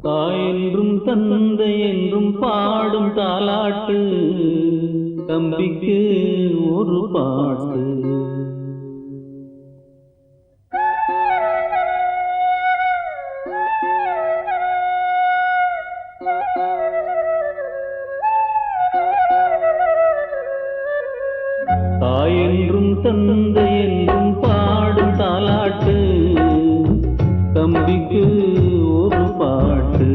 தாயென்றும் தந்தை என்றும் பாடும் தாலாட்டு, தம்பிக்கு ஒரு பாட்டு. தாயென்றும் தந்தை என்றும் பாடும் தாலாட்டு, தம்பிக்கு ஒரு பாட்டு.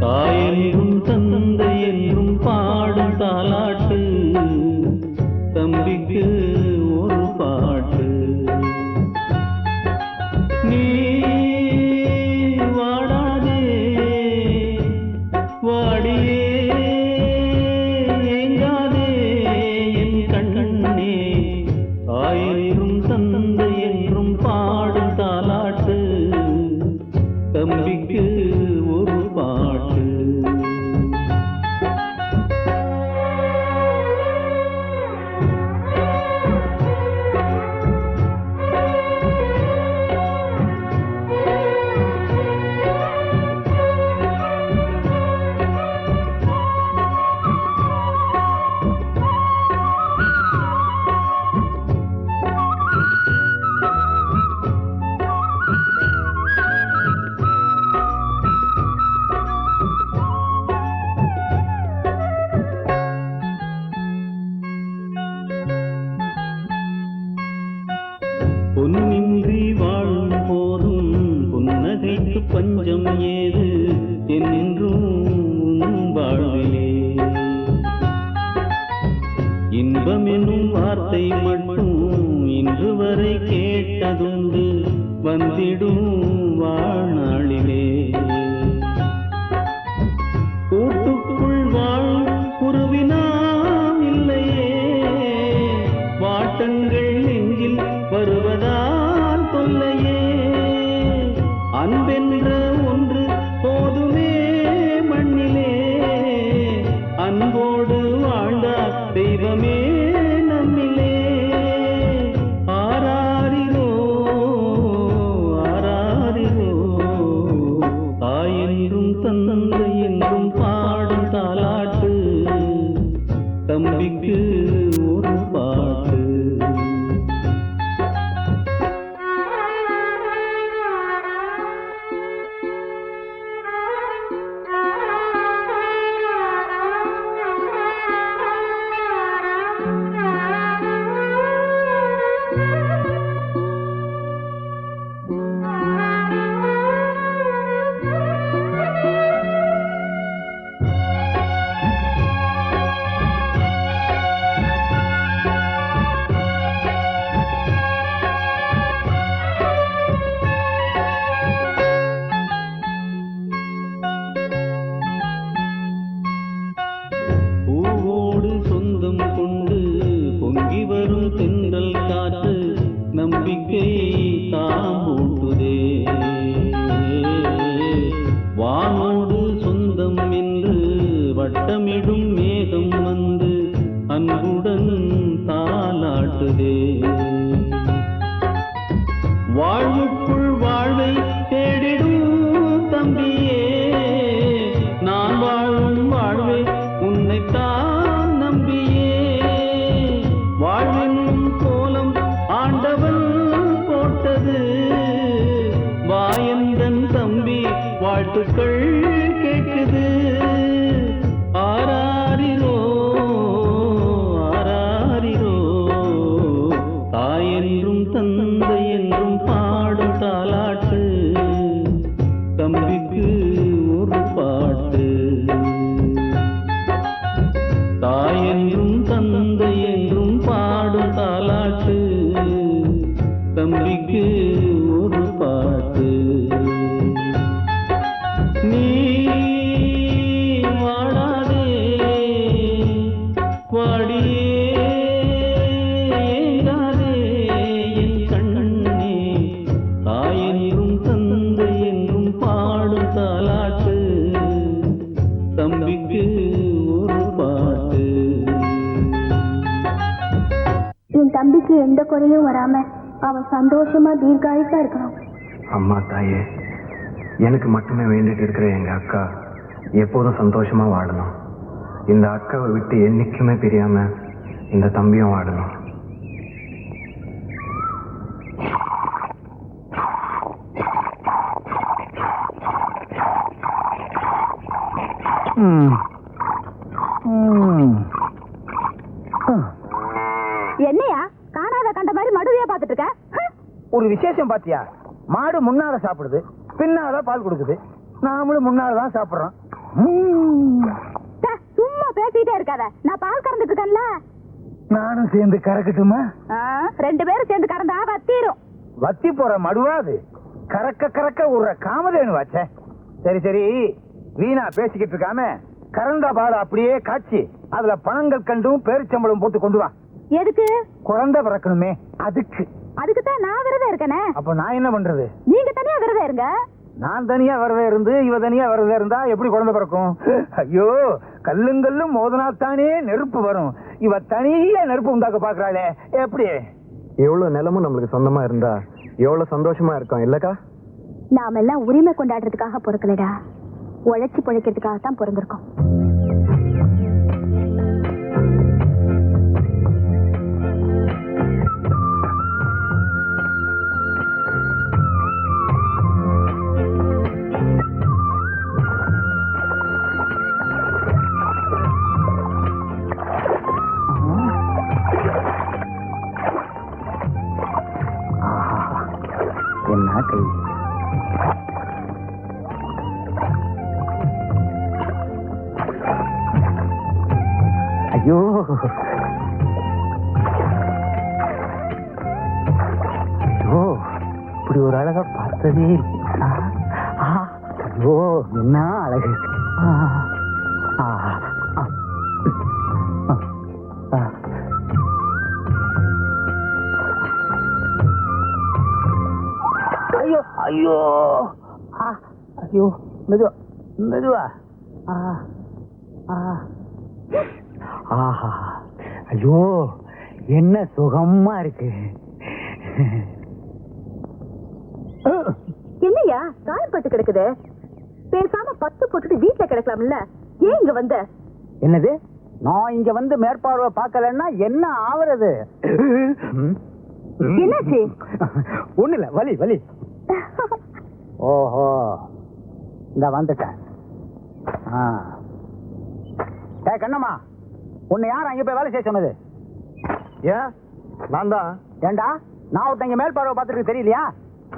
தாயென்றும் தந்தை என்றும் பாடும் தாலாட்டு, தம்பிக்கு ஒரு பாட்டு. நீ வாடாதே வாடியே தாயென்றும் தந்தை என்றும் பாடும் தாலாட்டு, தம்பிக்கு ஒரு பாட்டு. பொன்னின்றி வாழும் போதும் புன்னகைக்கு பஞ்சம் ஏது என்றும் வாழ்விலே. இன்பம் என்னும் வார்த்தை மட்டும் இன்று வரை கேட்டதுண்டு வந்திடும் வாழ்நாளிலே. கூட்டுக்குள் வாழும் குருவினாம் இல்லையே, வாட்டங்கள் நெஞ்சில் வருவதால் தொல்லையே. அன்பென்ற ஒன்று போதுமே மண்ணிலே, அன்போடு வாழ்ந்தால் தெய்வமே நம்மிலே. ஆராரிரோ ஆராரிரோ, தாயென்றும் தந்தை என்றும் பாடும் தாலாட்டு, தம்பிக்கு ஒரு பாட்டு. பொங்கி வரும் தென்றல் காற்று நம்பிக்கை தாமூட்டுதே. வானோடு சொந்தம் என்று வட்டமிடும் மேகம் வந்து அன்புடன் தாலாட்டுதே. வாழ்வுக்குள் வாழ்வை தேடிடும் தம்பியே, நான் வாழும் வாழ்வை உன்னைத்தான் நம்பியே. வாழ்வென்னும் கோலம் ஆண்டவன் போட்டது, வாயந்தன் தம்பி வாழ்த்துக்கள் கேட்குது. ஆராரிரோ ஆராரிரோ, தாயென்றும் தந்தை என்றும் பாடும் தாலாட்டு, தம்பிக்கு ஒரு பாட்டு. தாயென்றும் தந்தை என்றும் பாடும் தாலாட்டு, தம்பிக்கு ஒரு பாட்டு. நீ வாடாதே வாடியே ஏங்காதே என் கண்ணே, தாயென்றும் தந்தை என்றும் பாடும் தாலாட்டு, தம்பிக்கு ஒரு பாட்டு. என் தம்பிக்கு எந்த குறையும் வராம அவன் சந்தோஷமா தீர்காயுசா இருக்கணும். அம்மா தாயே, எனக்கு மட்டுமே வேண்டிட்டு இருக்கிற எங்க அக்கா எப்போதும் சந்தோஷமா வாழணும். இந்த அக்காவை விட்டு என்னைக்குமே பிரியாம இந்த தம்பியும் வாழணும். என்னையா காணாத கண்ட மாதிரி மடுவையா பாத்துட்டு இருக்க? ஒரு விசேஷம் பாத்தியா? மாடு முன்னால சாப்பிடுது, பின்னால பால் கொடுக்குது. நாமளும் முன்னால தான் சாப்பிடுறோம். சும்மா பேசிட்டே இருக்காத, நான் பால் கறந்துட்டு இருக்கேன்ல. நானும் சேர்ந்து கறக்கட்டுமா? 2 பேரும் சேர்ந்து கறந்தா வத்திரும். வத்தி போற மடுவாது கறக்க கறக்க ஒரு காமதேனு வாச்சே. சரி சரி, வீணா பேசிக்கிட்டு இருக்காம கறந்த பால் அப்படியே காய்ச்சி அதுல பணங்கள் கண்டும் பேரிச்சம்பளம் போட்டு கொண்டு வா. எதுக்கு? குழந்தை பிறக்கணுமே, அதுக்கு. அதுக்குத்தான் நான் விரதம் இருக்கனே. அப்ப நான் என்ன பண்றது? நீங்க தனியா விரதம் இருங்க. நான் தனியா விரதம் இருந்து இவ தனியா விரதம் இருந்தா எப்படி குழந்தை பிறக்கும்? ஐயோ, கல்லுங்கல்லும் மோதனாத்தானே நெருப்பு வரும். இவ தனியா நெருப்பு உண்டாக்க பாக்குறாளே, எப்படி? எவ்வளவு நிலமும் நம்மளுக்கு சொந்தமா இருந்தா எவ்வளவு சந்தோஷமா இருக்கும் இல்லக்கா? நாம எல்லாம் உரிமை கொண்டாடுறதுக்காக பொறுக்கலடா, உழைச்சி பிழைக்கிறதுக்காக தான் பிறந்திருக்கோம். என்ன கை? ஐயோ, ஐயோ, இப்படி ஒரு அழகா பார்த்ததே. ஐயோ, என்ன அழகு! ஐயோ ஐயோ ஐயோ, மெதுவா மெதுவா. ஆஹா, ஐயோ, என்ன சுகமா இருக்கு. என்னையா காயப்பட்டு கிடக்குது? பேசாம 10 போட்டுட்டு வீட்டுல கிடக்கலாம்ல, ஏன் இங்க வந்த? என்னது? நான் இங்க வந்து மேற்பார்வை பார்க்கலன்னா என்ன ஆவறது? என்னாச்சு? ஒண்ணு இல்ல, வலி வலி. ஓஹோ, இந்த வந்துட்டேன். கண்ணம்மா, உன்னை யார் அங்க போய் வேலை செய்ய சொன்னது? ஏன்? நான் தான். ஏண்டா, நான் ஒருத்தங்க மேல் பார்வை பார்த்துருக்கு தெரியலையா?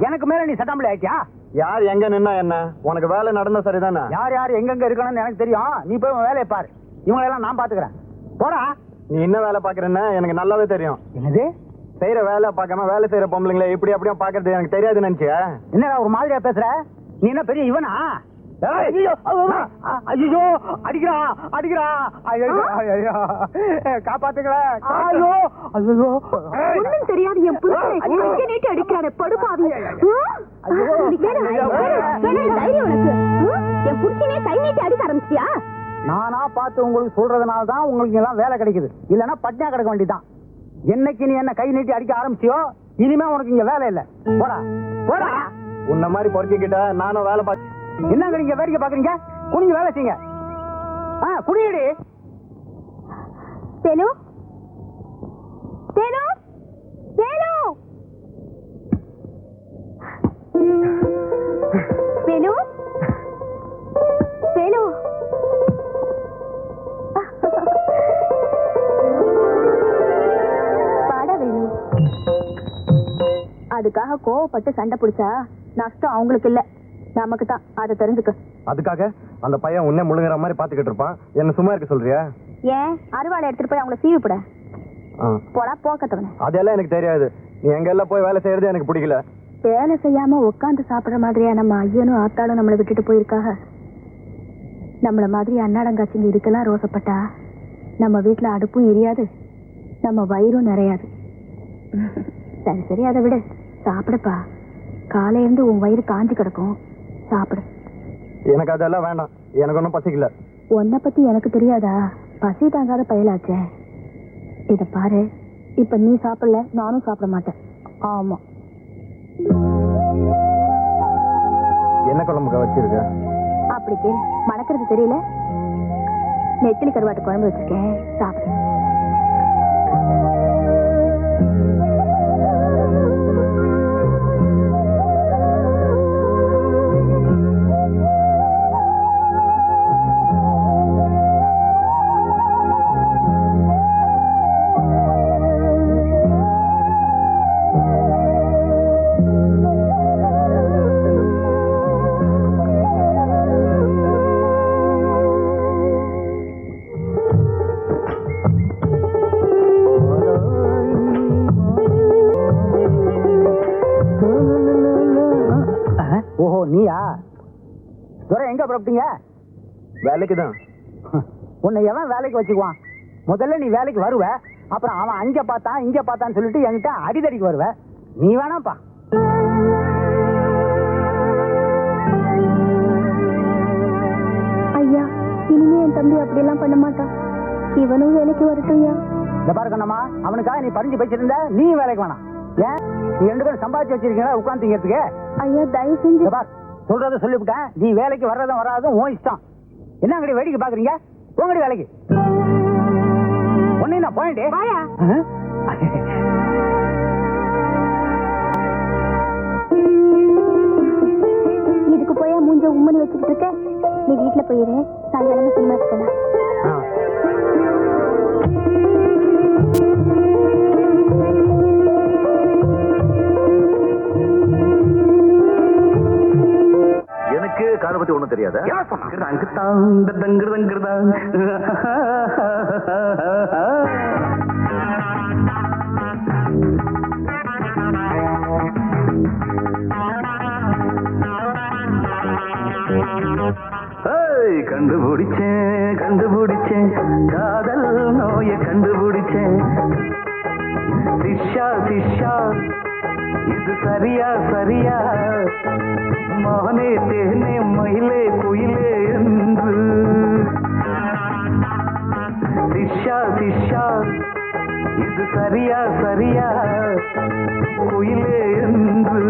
எனக்கு மேல நீ சட்டாம்பளி ஆயிட்டியா? யார் எங்க நின்னா என்ன? உனக்கு வேலை நடந்தா சரிதானே? யார் யார் எங்கெங்க இருக்கணும்னு எனக்கு தெரியும். நீ போய் உன் வேலையை பாரு, இவங்களெல்லாம் நான் பாத்துக்கிறேன். போடா. நீ என்ன வேலை பாக்குறேன்னு எனக்கு நல்லாவே தெரியும். என்னது? செய்யற வேலை பார்க்காம வேலை செய்யற பொம்பளைங்களை இப்படி அப்படியே பாக்குறது எனக்கு தெரியாது நினைச்சியா? என்ன ஒரு மாதிரியா பேசுற? நீ என்ன பெரிய இவனா? ஐயோ அடிக்கிறா அடிக்கிறா, காப்பாத்துங்களா! ஐயோ ஐயோ, ஒண்ணும் தெரியாது என் புருஷனை கையை நீட்டி அடிக்கிறானே படுபாவி. என் புருஷனே கை நீட்டி அடிக்க ஆரம்பிச்சியா? நானா பார்த்து உங்களுக்கு சொல்றதுனால தான் உங்களுக்கு எல்லாம் வேலை கிடைக்குது, இல்லன்னா பட்னியா கிடக்க வேண்டியதான். என்னைக்கு நீ என்ன கை நீட்டி அடிக்க ஆரம்பிச்சியோ இனிமே உனக்கு இங்க வேலை இல்ல. போடா போடா. உன்ன மாதிரி பொறுக்கிக்கிட்ட நானும் வேலை பார்த்து என்னங்க நீங்க வேடிக்கை பாக்குறீங்க? குனிஞ்சு வேலை செய்யுங்க. குடியடி. தேனு தேனு தேனு தேனு தேனு. பாட வேணு. அதுக்காக கோவப்பட்டு சண்டை பிடிச்சா நஷ்டம் அவங்களுக்கு இல்ல, நமக்கு தான். அதை தெரிஞ்சுக்க. அதுக்காக அந்த பையன் உன்னை முழுங்குற மாதிரி பாத்துக்கிட்டு இருப்பான், என்ன சும்மா இருக்க சொல்றியா? ஏன் அறுவாளை எடுத்துட்டு போய் அவங்கள சீவி போட? போடா போக்கத்தவன. அதெல்லாம் எனக்கு தெரியாது. நீ எங்க எல்லாம் போய் வேலை செய்யறது எனக்கு பிடிக்கல. வேலை செய்யாம உட்காந்து சாப்பிடுற மாதிரியா நம்ம ஐயனும் ஆத்தாளும் நம்மளை விட்டுட்டு போயிருக்காக? நம்மள மாதிரி அன்னாடங்காட்சிங்க இதுக்கெல்லாம் ரோசப்பட்டா நம்ம வீட்டுல அடுப்பும் எரியாது, நம்ம வயிறும் நிறையாது. சரி சரி, அதை விட சாப்பிடுப்பா. காலையில இருந்து உன் வயிறு காஞ்சி கிடக்கும், சாப்பிடு. எனக்கு அதெல்லாம் வேண்டாம், எனக்கு ஒன்றும் பசிக்கல. உன்னை பத்தி எனக்கு தெரியாதா? பசி தாங்காத பயலாச்சே. இத பாரு, இப்ப நீ சாப்பிடல, நானும் சாப்பிட மாட்டேன். ஆமா. என்ன குழம்புக்கா வச்சிருக்க? அப்படி கேளு, மணக்கிறது தெரியல. நெத்திலி கருவாட்டு குழம்பு வச்சிருக்கேன், சாப்பிடு. ஓஹோ, நீயா? துரை எங்க புறப்பட்டீங்க? வேலைக்கு தான். உன்னை எவன் வேலைக்கு வச்சுக்குவான்? முதல்ல நீ வேலைக்கு வருவ, அப்புறம் அவன் அங்க பார்த்தான் இங்க பார்த்தான்னு சொல்லிட்டு என்கிட்ட அடிதடிக்கு வருவ. நீ வேணாப்பா. ஐயா, இனிமே என் தம்பி அப்படியெல்லாம் பண்ண மாட்டான். இவனும் வேலைக்கு வரட்டும்யா. இந்த பாரு கண்ணம்மா, அவனுக்காக நீ பறிஞ்சு வச்சிருந்த, நீ வேலைக்கு வேணாம். ஏன்? நீ 2 பேரும் சம்பாதிச்சு வச்சிருக்கீங்களா உட்காந்துங்கிறதுக்கு? ஐயா, தயவு செஞ்சு சொல்றத சொல்லிவிட்டேன். நீ வேலைக்கு வர்றதும் வராதும் உன் இஷ்டம். என்ன அங்கடி வேடிக்கை பாக்குறீங்க? உங்கடி வேலைக்கு ஒன்னு பாயிண்ட். இதுக்கு போய் மூஞ்ச உம்மனி வச்சுட்டு இருக்க. நீ வீட்டுல போயிரு, சாயங்காலம் சினிமா போலாம். எனக்கு காதை பத்தி ஒண்ணும் தெரியாத. கண்டுபிடிச்சேன் கண்டுபிடிச்சேன் காதல் நோய கண்டுபிடிச்சேன். சிஷ்யா சிஷ்யா இது சரியா சரியா, மானே தேனே மயிலே குயிலே என்று. சிஷ்யா சிஷ்யா இது சரியா சரியா, குயிலே என்று.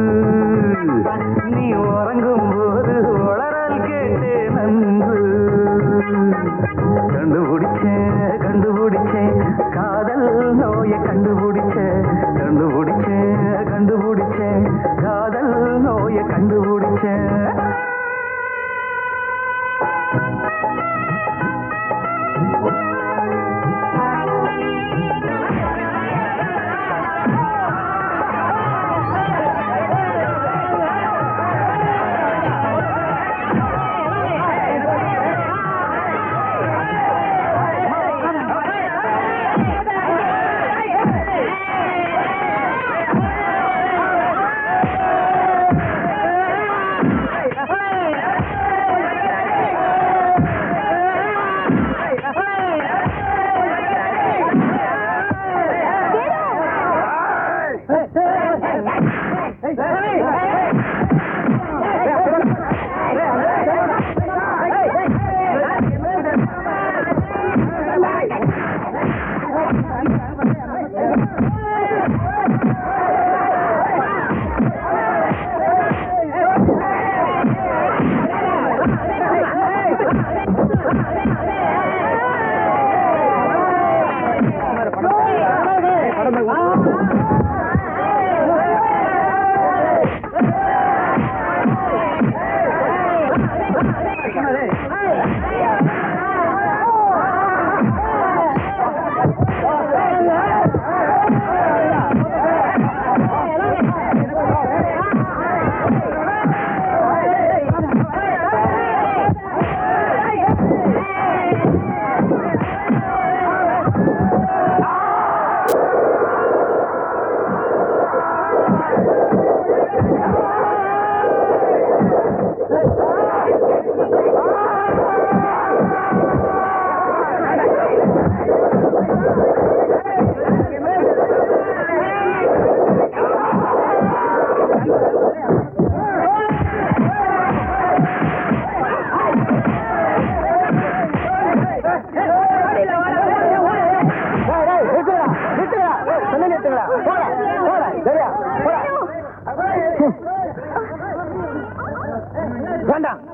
நீ உறங்கும் போது உளறல் கேட்டேன் நன்று. கண்டுபிடிச்சேன் கண்டுபிடிச்சேன் காதல் நோய கண்டுபிடிச்சேன். கண்டுபிடிச்சேன் கண்டுபிடிச்சேன் காதல் நோய கண்டுபிடிச்சேன்.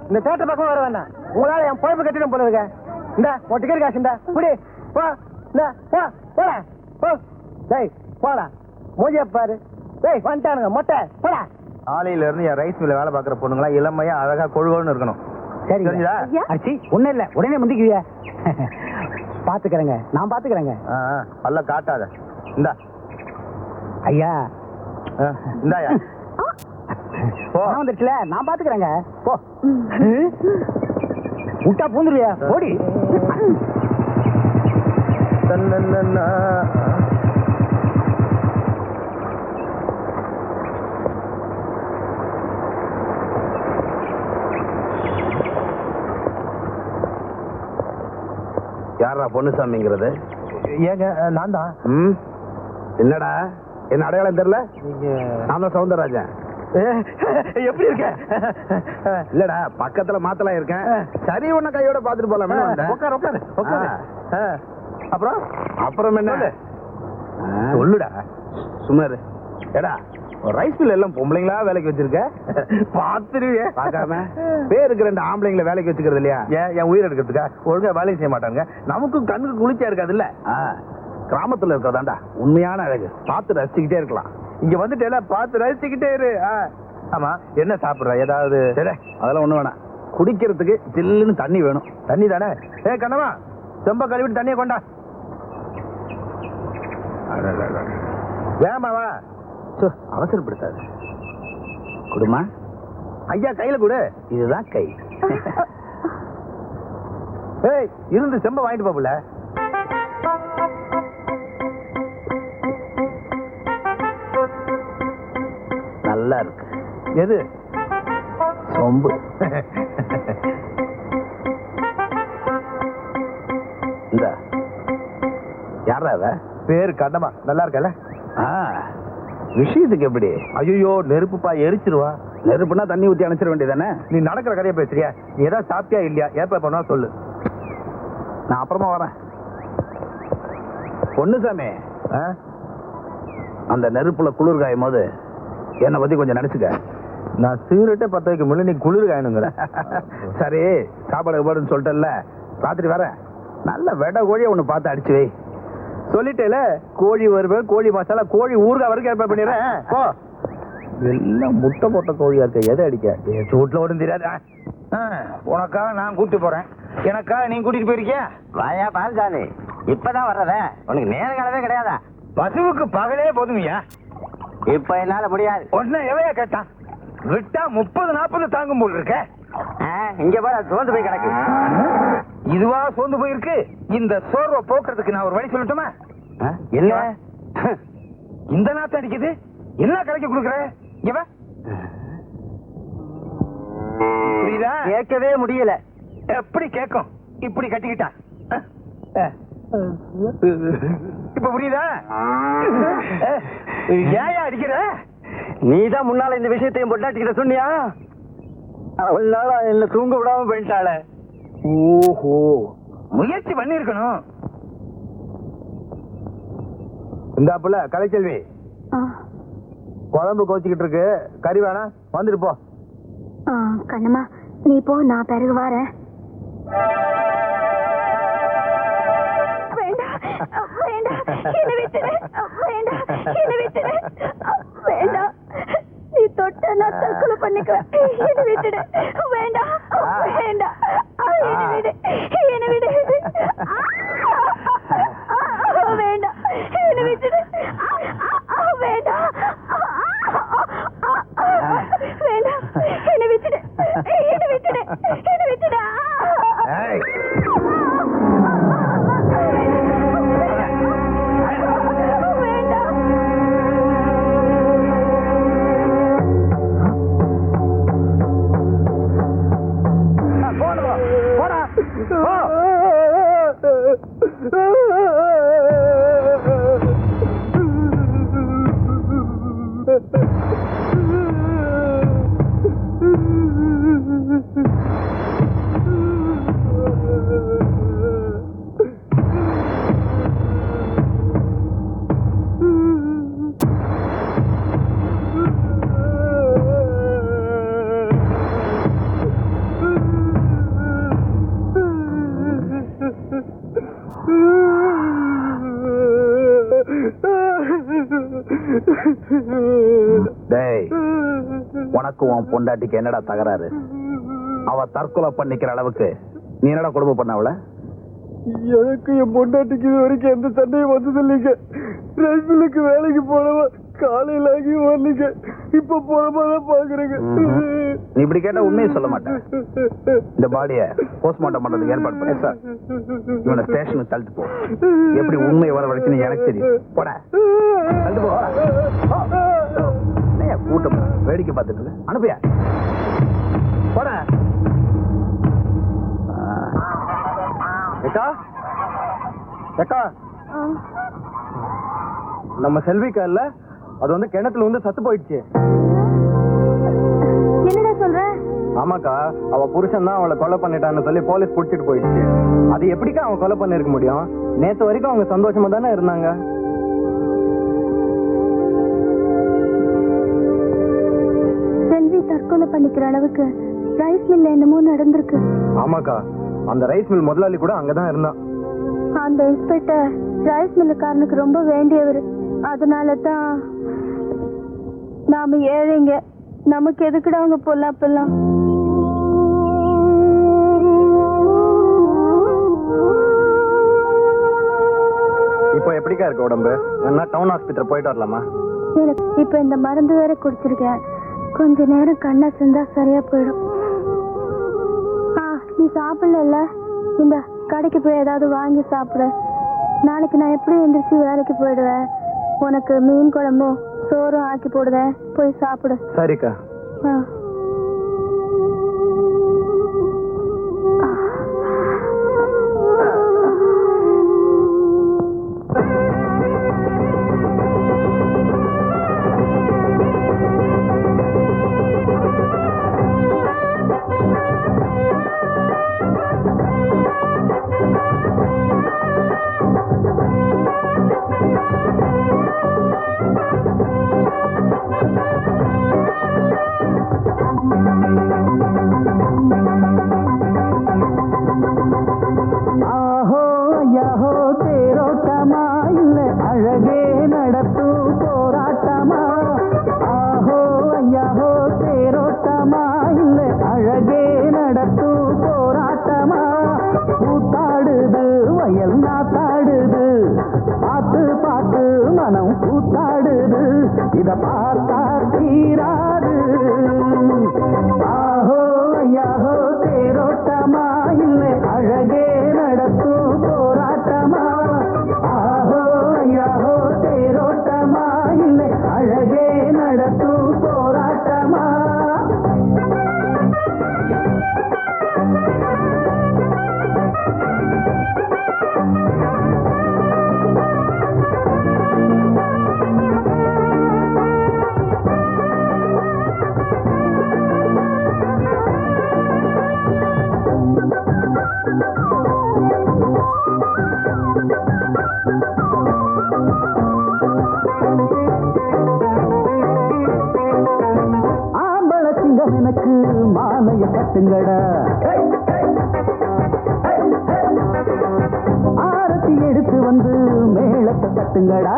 இந்த தேட்டர் பக்கம் வர வேண்டாம். உங்களால என் பொழப்பு கட்டிடும் போல இருக்க. இந்த ஒரு டிக்கெட் காசு இந்த புடி போ. இந்த போ போடா போ. டேய் போடா மூஞ்சிய பாரு. டேய் வந்துட்டானுங்க மொட்டை போடா. ஆலையில இருந்து என் ரைஸ் மில்ல வேலை பார்க்குற பொண்ணுங்களா இளமையா அழகா கொழுகொழுன்னு இருக்கணும். சரி தெரிஞ்சதா? அச்சி ஒண்ணும் இல்ல உடனே முந்திக்குவியா? பாத்துக்கிறேங்க நான் பாத்துக்கிறேங்க. அல்ல காட்டாத. இந்தா ஐயா இந்தாயா போ. வந்துருச்சுல நான் பாத்துக்கிறேங்க போ. விட்டா பூந்துருவியா போடி. யாரா பொன்னுசாமிங்கிறது? ஏங்க நான் தான். என்னடா என்ன அடையாளம் தெரியல? நான் தான் சவுந்தரராஜன். எப்படி இருக்க? இல்லடா பக்கத்துல மாத்தலாம் இருக்கேன். சரி உன்ன கையோட பாத்துட்டு போலாம். உட்காரு உட்காரு உட்காரு. அப்புறம் அப்புறம் என்ன சொல்லுடா. சுமாரு ஏடா ரைஸ் மில் எல்லாம் பொம்பளைங்களா வேலைக்கு வச்சிருக்க? பாத்துருவிய பாக்காம பேருக்கு 2 ஆம்பளைங்களை வேலைக்கு வச்சுக்கிறது இல்லையா? ஏன் என் உயிர் எடுக்கிறதுக்கா? ஒழுங்கா வேலையும் செய்ய மாட்டாங்க. நமக்கும் கண்ணுக்கு குளிர்ச்சியா இருக்காது இல்ல? கிராமத்துல இருக்கதாண்டா உண்மையான அழகு. பார்த்து ரசிச்சுக்கிட்டே இருக்கலாம். இங்க வந்துட்டு எல்லாம் பார்த்து ரசிச்சுக்கிட்டே இரு. ஆமா என்ன சாப்பிடுற? ஏதாவது? அதெல்லாம் ஒண்ணு வேணாம். குடிக்கிறதுக்கு ஜில்லுன்னு தண்ணி வேணும். தண்ணி தானே? கண்ணமா செம்ப கழுவிட்டு தண்ணியை கொண்டா. வேமாவா அவசரப்படுத்தாது. குடுமா ஐயா கையில கொடு. இதுதான் கை. ஏய் இருந்து செம்ப வாங்கிட்டு போகல. நல்லா இருக்கு. எது? சொம்பு. இந்த யாரா அவ? பேரு கண்ணமா. நல்லா இருக்கல? விஷயத்துக்கு எப்படி? ஐயோ நெருப்புப்பா எரிச்சிருவா. நெருப்புனா தண்ணி ஊத்தி அணைச்சிட வேண்டியதானே? நீ நடக்கிற கதையை பேசுறியா? நீ ஏதாவது சாப்பிட்டியா இல்லையா? ஏப்பா பண்ணா சொல்லு. நான் அப்புறமா வரேன். பொன்னுசாமி அந்த நெருப்புல குளிர் காயும் போது என்னை பத்தி கொஞ்சம் நினைச்சுக்க. நான் சிகரெட்டே 10 வைக்க முடியல, நீ குளிர் காயணுங்கிற. சரி சாப்பாடு பாடுன்னு சொல்லிட்டல, ராத்திரி வரேன். நல்ல வெட கோழியை ஒண்ணு பார்த்து அடிச்சு வை. சொல்லிட்டேல கோழி வருவேன், கோழி மசாலா, கோழி ஊறுகாய் வரைக்கும் ஏற்பாடு பண்ணிடுறேன். போ. எல்லாம் முட்டை போட்ட கோழியா இருக்க. எதை அடிக்க? சூட்ல ஒன்றும் தெரியாது. உனக்காக நான் கூட்டிட்டு போறேன். எனக்காக நீ கூட்டிட்டு போயிருக்கியா? வாயா பால்சாமி, இப்பதான் வர்றத உனக்கு நேரம் காலவே கிடையாதா? பசுவுக்கு பகலே போதுமையா? இப்ப என்னால முடியாது. ஒன்னு எவையா கேட்டான்? விட்டா 30-40 தாங்கும் போல் இருக்க. இங்க பாரு சோர்ந்து போய் கிடக்கு. இதுவா சோர்ந்து போயிருக்கு? இந்த சோர்வை போக்குறதுக்கு நான் ஒரு வழி சொல்லட்டுமா? என்ன இந்த நாத்து அடிக்குது? என்ன கலைக்க கொடுக்குற? இவ புரியுதா? கேட்கவே முடியல. எப்படி கேட்கும்? இப்படி கட்டிக்கிட்டா இப்ப புரியுதா? ஏயா அடிக்கிற? நீதான் முன்னால இந்த விஷயத்தையும் பொட்டாட்டிக்கிட்ட சொன்னியா? அவளால என்ன தூங்க விடாம போயிட்டாள. ஓஹோ, முயற்சி பண்ணிருக்கணும். இந்த புள்ள கலைச்செல்வி குழம்பு கோச்சிக்கிட்டு இருக்கு. கறி வேணா வந்துட்டு போ. கண்ணம்மா நீ போ, நான் பிறகு வரேன். வேண்டாம் வேண்டாம், என்ன விட்டுடு. வேண்டாம், என்ன விட்டுடு. வேண்டாம், நீ தொட்ட நான் தற்கொலை பண்ணிக்குவேன். என்ன விட்டுடு. வேண்டாம் வேண்டாம், என்ன விடு, என்ன விடு. வேண்டாம், என்ன விட்டுடு. வேண்டாம் வேண்டாம், என்ன விட்டுடு, என்ன விட்டுடு, என்ன விட்டுடு. டேய், உனக்கு உன் பொண்டாட்டிக்கு என்னடா தகராறு? அவ தற்கொலை பண்ணிக்கிற அளவுக்கு நீ என்னடா குடும்பம் பண்ண அவள? எனக்கு என் பொண்டாட்டிக்கு இது வரைக்கும் எந்த சண்டையும் வந்தது இல்லைங்க. ரைஸ் மில்லுக்கு வேலைக்கு போனவ காலையில ஆகி வரலீங்க. இப்ப போறமாதான் பாக்குறேங்க. நீ இப்படி கேட்டா உண்மையை சொல்ல மாட்டேன். இந்த பாடிய போஸ்ட்மார்ட்டம் பண்றதுக்கு ஏற்பாடு பண்ண சார். இவனை ஸ்டேஷனுக்கு தள்ளிட்டு போ. எப்படி உண்மையை வர வரைக்கும் எனக்கு தெரியும். போட தள்ளிட்டு போ. கூட்டம் வேடிக்கை பார்த்துட்டு அனுப்பிய போட. அக்கா, நம்ம செல்விக்கா இல்ல, அது வந்து கிணத்துல வந்து சத்து போயிடுச்சு. என்னடா சொல்ற? ஆமாக்கா, அவ புருஷன் தான் அவளை கொலை பண்ணிட்டான்னு சொல்லி போலீஸ் புடிச்சிட்டு போயிடுச்சு. அது எப்படிக்கா அவன் கொலை பண்ணிருக்க முடியும்? நேத்து வரைக்கும் அவங்க சந்தோஷமா தானே இருந்தாங்க. செல்வி தற்கொலை பண்ணிக்கிற அளவுக்கு ரைஸ் மில்ல என்னமோ நடந்திருக்கு. ஆமாக்கா, அந்த ரைஸ் மில் முதலாளி கூட அங்கதான் இருந்தான். அந்த இன்ஸ்பெக்டர் ரைஸ் மில்லுக்காரனுக்கு ரொம்ப வேண்டியவர். அதனால தான் நாம ஏழைங்க, நமக்கு எதுக்குடா அவங்க பொல்லாப்பெல்லாம்? இப்போ எப்படிக்கா இருக்கு உடம்பு? என்ன டவுன் ஹாஸ்பிட்டல் போயிட்டு வரலாமா? எனக்கு இப்ப இந்த மருந்து வேற குடிச்சிருக்கேன். கொஞ்ச நேரம் கண்ணா செஞ்சா சரியா போயிடும். நீ சாப்பிடல, இந்த கடைக்கு போய் ஏதாவது வாங்கி சாப்பிடு. நாளைக்கு நான் எப்படி எந்திரிச்சு வேலைக்கு போயிடுவேன். உனக்கு மீன் குழம்பும் சோறும் ஆக்கி போடுவேன், போய் சாப்பிடு. சரிக்கா. இத பார்த்தா தீராது. ஆஹோ ஐயாஹோ தேரோட்டமா இல்லை அழகே நடத்தும் போராட்டமா. ஆஹோ ஐயாஹோ தேரோட்டமா இல்லை அழகே நடத்தும் போராட்டமா. எனக்கு மாலைய கட்டுங்கடா, ஆரத்தி எடுத்து வந்து மேளத்தை தட்டுங்கடா.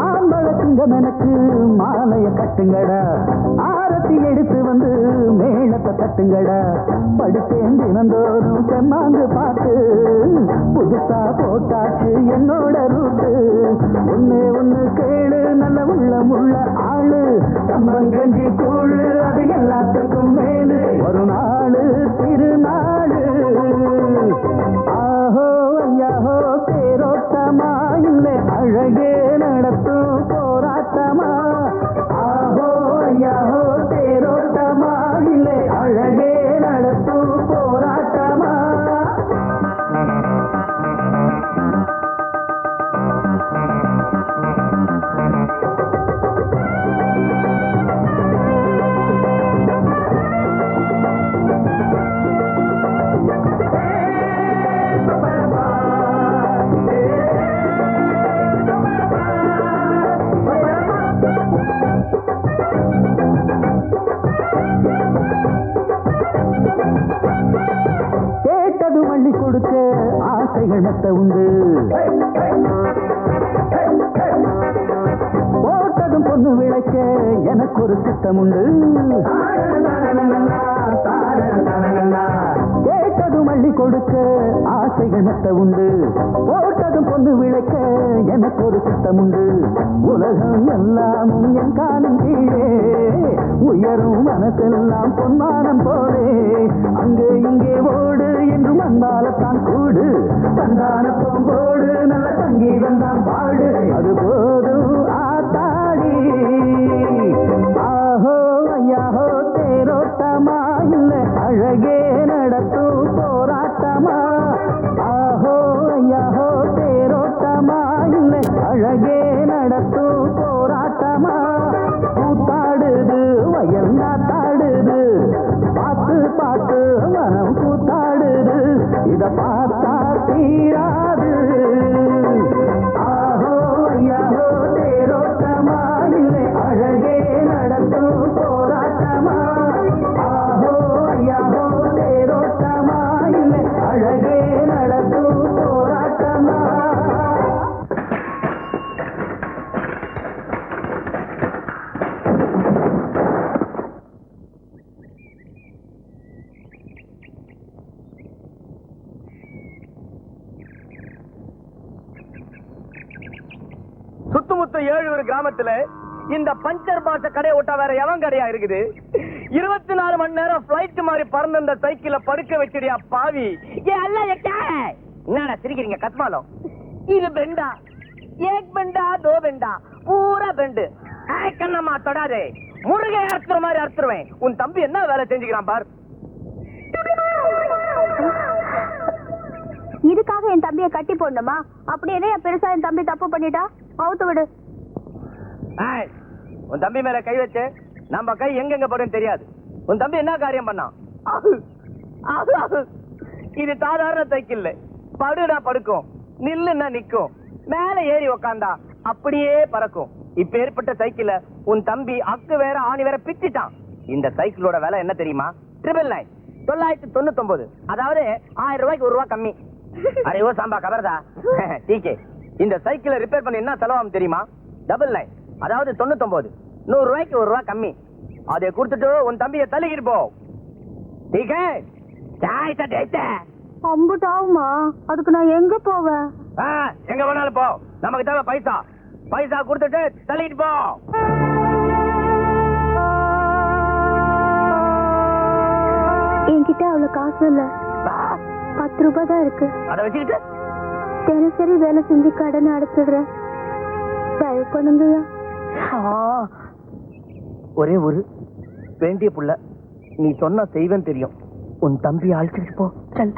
ஆம்பள சிங்கம் எனக்கு மாலைய கட்டுங்கடா, ஆரத்தி எடுத்து வந்து மேளத்தை தட்டுங்கடா. படித்தேன் தினந்தோறும் செம்மாங்கு பாட்டு, புதுசா போட்டாச்சு என்னோட ரூட்டு. ஒண்ணு ஒண்ணு கேளு நல்ல உள்ள ஆளு, கம்பங்கஞ்சி கூழு அது எல்லாத்துக்கும் மேலு. ஒரு நாளு திருநாளு. ஆஹோ ஐயாஹோ தேரோட்டமா இல்லை அழகே நடத்தும் போராட்டமா. ஆஹோ ஐயாஹோ தேரோட்டமா இல்லை அழகே நடத்தும் போராட்டமா. கேட்டது வள்ளி கொடுக்க ஆசைகள் மெத்த உண்டு. விளைக்க எனக்கு ஒரு திட்டம் உண்டு. கேட்டதும் மல்லி கொடுக்க ஆசைகள் மெத்த உண்டு. போட்டதும் பொண்ணு விளைக்க எனக்கு ஒரு திட்டம் உண்டு. உலகம் எல்லாமும் என் காலம் கீழே உயரும் மனசெல்லாம் பொன்மானம் போலே. அங்கே இங்கே ஓடு என்றும் அன்பாலத்தான் கூடு. தந்தான போம்போடு நல்ல சங்கீதம் தான் பாடு. அது போதும் ஆத்தாடி. ஆஹோ ஐயாஹோ தேரோட்டமா இல்ல அழகே நடத்தும் போராட்டமா. ஆஹோ ஐயாஹோ தேரோட்டமா இல்ல அழகே நடத்தும் போராட்டமா. கூத்தாடுது வயல் நாத்தாடுது. பார்த்து பார்த்து மனம் கூத்தாடுது. இத பார்த்தா தீராது. ஆஹோ ஐயாஹோ தேரோட்டமா இல்லை அழகே நடத்தும் போராட்டமா. ஆஹோ ஐயாஹோ தேரோட்டமா இல்லை அழகே நடத்தும் போராட்டமா. சுத்துமுத்து 7 கிராமத்துல இந்த பஞ்சர் பாட்ட கடையை விட்டா வேற எவன் கடையா இருக்குது? 24 மணி நேரம் பிளைட் மாதிரி பறந்த இந்த சைக்கிள படுக்க வச்சிடியா பாவி. என்னடா சிரிக்கிறீங்க கத்மாலம்? இது பெண்டா, ஏக் பெண்டா, தோ பெண்டா, பூரா பெண்டு. கண்ணம்மா தொடாதே, முருகை அறுத்துற மாதிரி அறுத்துருவேன். உன் தம்பி என்ன வேலை செஞ்சுக்கிறான் பார். இதுக்காக என் தம்பியை கட்டி போடணுமா? அப்படி என்ன பெருசா என் தம்பி தப்பு பண்ணிட்டா? அவுத்து விடு. உன் தம்பி மேல கை வச்சு நம்ம கை எங்கெங்க படும் தெரியாது. உன் தம்பி என்ன காரியம் பண்ணான்? இது சாதாரண சைக்கிள். படுனா படுக்கும், நில்லுன்னா நிக்கும், மேல ஏறி உக்காந்தா அப்படியே பறக்கும். இப்ப ஏற்பட்ட சைக்கிள உன் தம்பி அக்கு வேற ஆணி வேற பிச்சிட்டான். இந்த சைக்கிளோட விலை என்ன தெரியுமா? 999 999. அதாவது 1000 ரூபாய்க்கு 1 ரூபா கம்மி. அரே ஓ சாம்பா கபர்தா டீகே. இந்த சைக்கிளை ரிப்பேர் பண்ண என்ன செலவாகும் தெரியுமா? 99, அதாவது 99. 100 ரூபாய்க்கு 1 ரூபா கம்மி. அதை கொடுத்துட்டு உன் தம்பியை தள்ளிக்கிட்டு போ. டீகே சாய் சட்டை. அம்புட்டாவுமா? அதுக்கு நான் எங்க போவேன்? எங்க வேணாலும் போ. நமக்கு தேவை பைசா. பைசா கொடுத்துட்டு தள்ளிட்டு போ. என்கிட்ட அவ்வளவு காசு இல்ல. 10 ரூபாய் தான் இருக்கு. அதை வச்சுக்கிட்டு தினசரி வேலை செஞ்சு கடன் அடைச்சிடுறேன். தயவு பண்ணுங்கய்யா. ஒரே ஒரு வேண்டிய புள்ள, நீ சொன்ன செய்வன் தெரியும். உன் தம்பி அழைச்சிட்டு போ. சல்.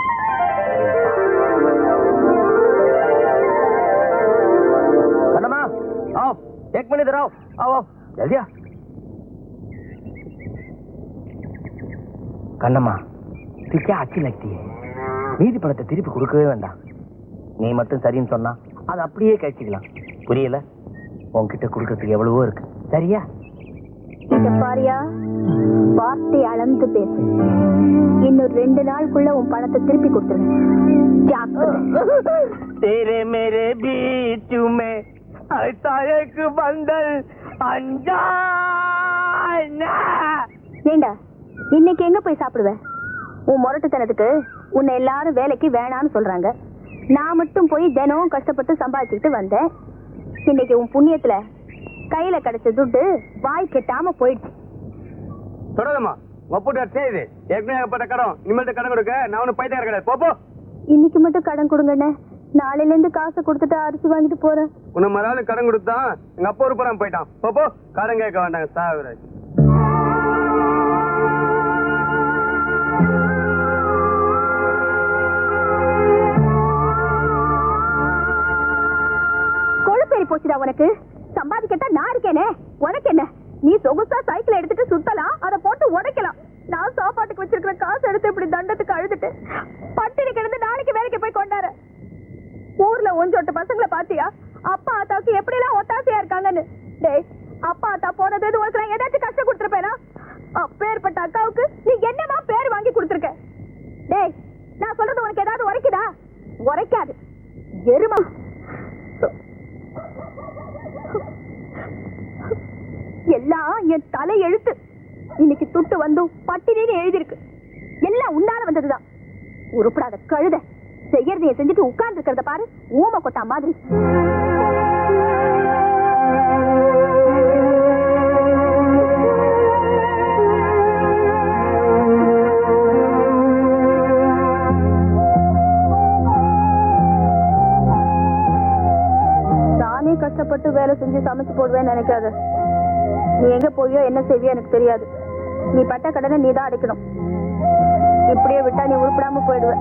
கண்ணம்மா आओ, 1 मिनट इधर आओ. आओ जल्दी आ. கண்ணம்மா तू क्या अच्छी लगती है? மீதி பணத்தை திருப்பி கொடுக்கவே வேண்டாம். நீ மட்டும் சரின்னு சொன்னா அதை அப்படியே கழிச்சுக்கலாம். புரியல? உன்கிட்ட கொடுக்கறதுக்கு எவ்வளவோ இருக்கு. சரியா? இந்த பாரியா, வார்த்தை அளந்து பேசு. இன்னும் 2 நாளுக்குள்ள உன் பணத்தை திருப்பி கொடுத்துருவேன். तेरे मेरे बीच में ऐसा एक बंधन अनजाना. ஏண்டா இன்னைக்கு எங்க போய் சாப்பிடுவேன்? உன் முரட்டுத்தனத்துக்கு உன்னை எல்லாரும் வேலைக்கு வேணான்னு சொல்றாங்க. நான் மட்டும் போய் தினம் கஷ்டப்பட்டு சம்பாதிச்சுட்டு வந்தேன். இன்னைக்கு உன் புண்ணியத்துல கையில கிடைச்ச துட்டு வாய் கெட்டாம போயிடுச்சு. தொடருமா ஒப்புட்டு செய்து ஏற்கனவே கடன் இனிமேல் கடன் கொடுக்க நான் ஒன்னும் பைத்தியம் கிடையாது. போப்போ. இன்னைக்கு மட்டும் கடன் கொடுங்கண்ணே. நாளையில இருந்து காசை கொடுத்துட்டு அரிசி வாங்கிட்டு போறேன். உன்னை மறுநாள் கடன் கொடுத்தான் எங்க அப்பா ஒரு புறம் போயிட்டான். போப்போ. கடன் கேட்க வேண்டாங்க சாவிராஜ். கொழுப்பேறி போச்சுடா உனக்கு. சம்பாதிக்கத்தான் நான் இருக்கேனே, உனக்கு என்ன? நீ சொகுசா சைக்கிள் எடுத்துட்டு சுத்தலாம், அதை போட்டு உடைக்கலாம். நான் சாப்பாட்டுக்கு வச்சிருக்கிற காசு எடுத்து இப்படி தண்டத்துக்கு அழுதுட்டு பட்டினி கிடந்து நாளைக்கு வேலைக்கு போய் கொண்டாரு. ஊர்ல ஒஞ்சோட்ட பசங்களை பாத்தியா? அப்பா ஆத்தாவுக்கு எப்படி எல்லாம் ஒத்தாசையா இருக்காங்கன்னு. டேய், அப்பா ஆத்தா போனது உனக்கு நான் ஏதாச்சும் கஷ்டம் கொடுத்துருப்பேனா? அப்பேற்பட்ட அக்காவுக்கு நீ என்னமா பேர் வாங்கி கொடுத்துருக்க? டேய், நான் சொல்றது உனக்கு ஏதாவது உரைக்குதா? உரைக்காது எருமா. தலை எழுத்து. இன்னைக்கு துட்டு வந்தும் பட்டினின்னு எழுதிருக்கு. எல்லாம் உன்னால வந்ததுதான். உருப்படாத கழுத செய்யறதைய செஞ்சுட்டு உட்கார்ந்து இருக்கிறத பாரு, ஊமை கொட்டா மாதிரி. நானே கஷ்டப்பட்டு வேலை செஞ்சு சமைச்சு போடுவேன்னு நினைக்காத. நீ எங்க போயோ என்ன செய்வியோ எனக்கு தெரியாது. நீ பட்ட கடனை நீ தான் அடைக்கணும். இப்படியே விட்டா நீ உருப்படாம போயிடுவ.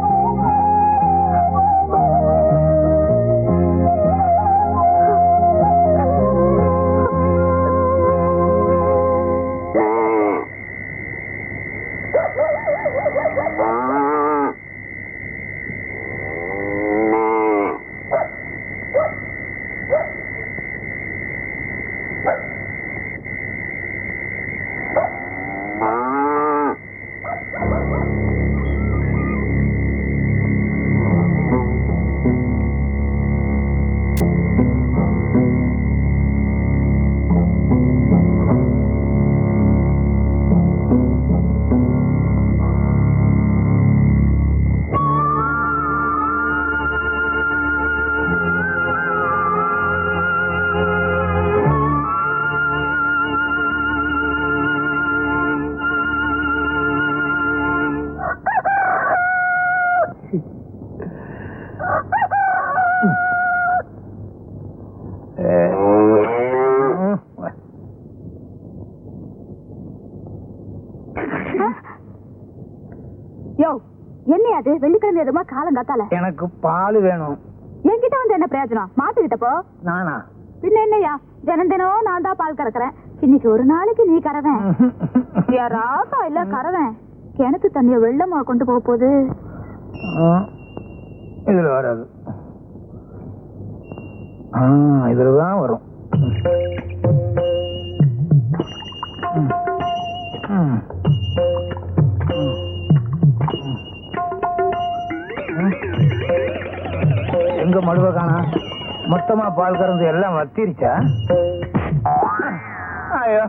என்னையாது வெள்ளிக்கிழமை எதுமா காலம் காத்தால? எனக்கு பால் வேணும். என்கிட்ட வந்து என்ன பிரயோஜனம்? மாட்டுக்கிட்ட போ. நானா? பின்ன என்னையா, தினம் தினம் நான் தான் பால் கறக்குறேன். இன்னைக்கு ஒரு நாளைக்கு நீ கறவேன். யாராக்கா இல்ல கறவேன். கிணத்து தண்ணிய வெள்ளமா கொண்டு போக போகுது. இதுல வராது. இதுலதான் வரும். எங்க மடுவ காணா? மொத்தமா பால் கறந்து எல்லாம் வத்திருச்சா? ஐயோ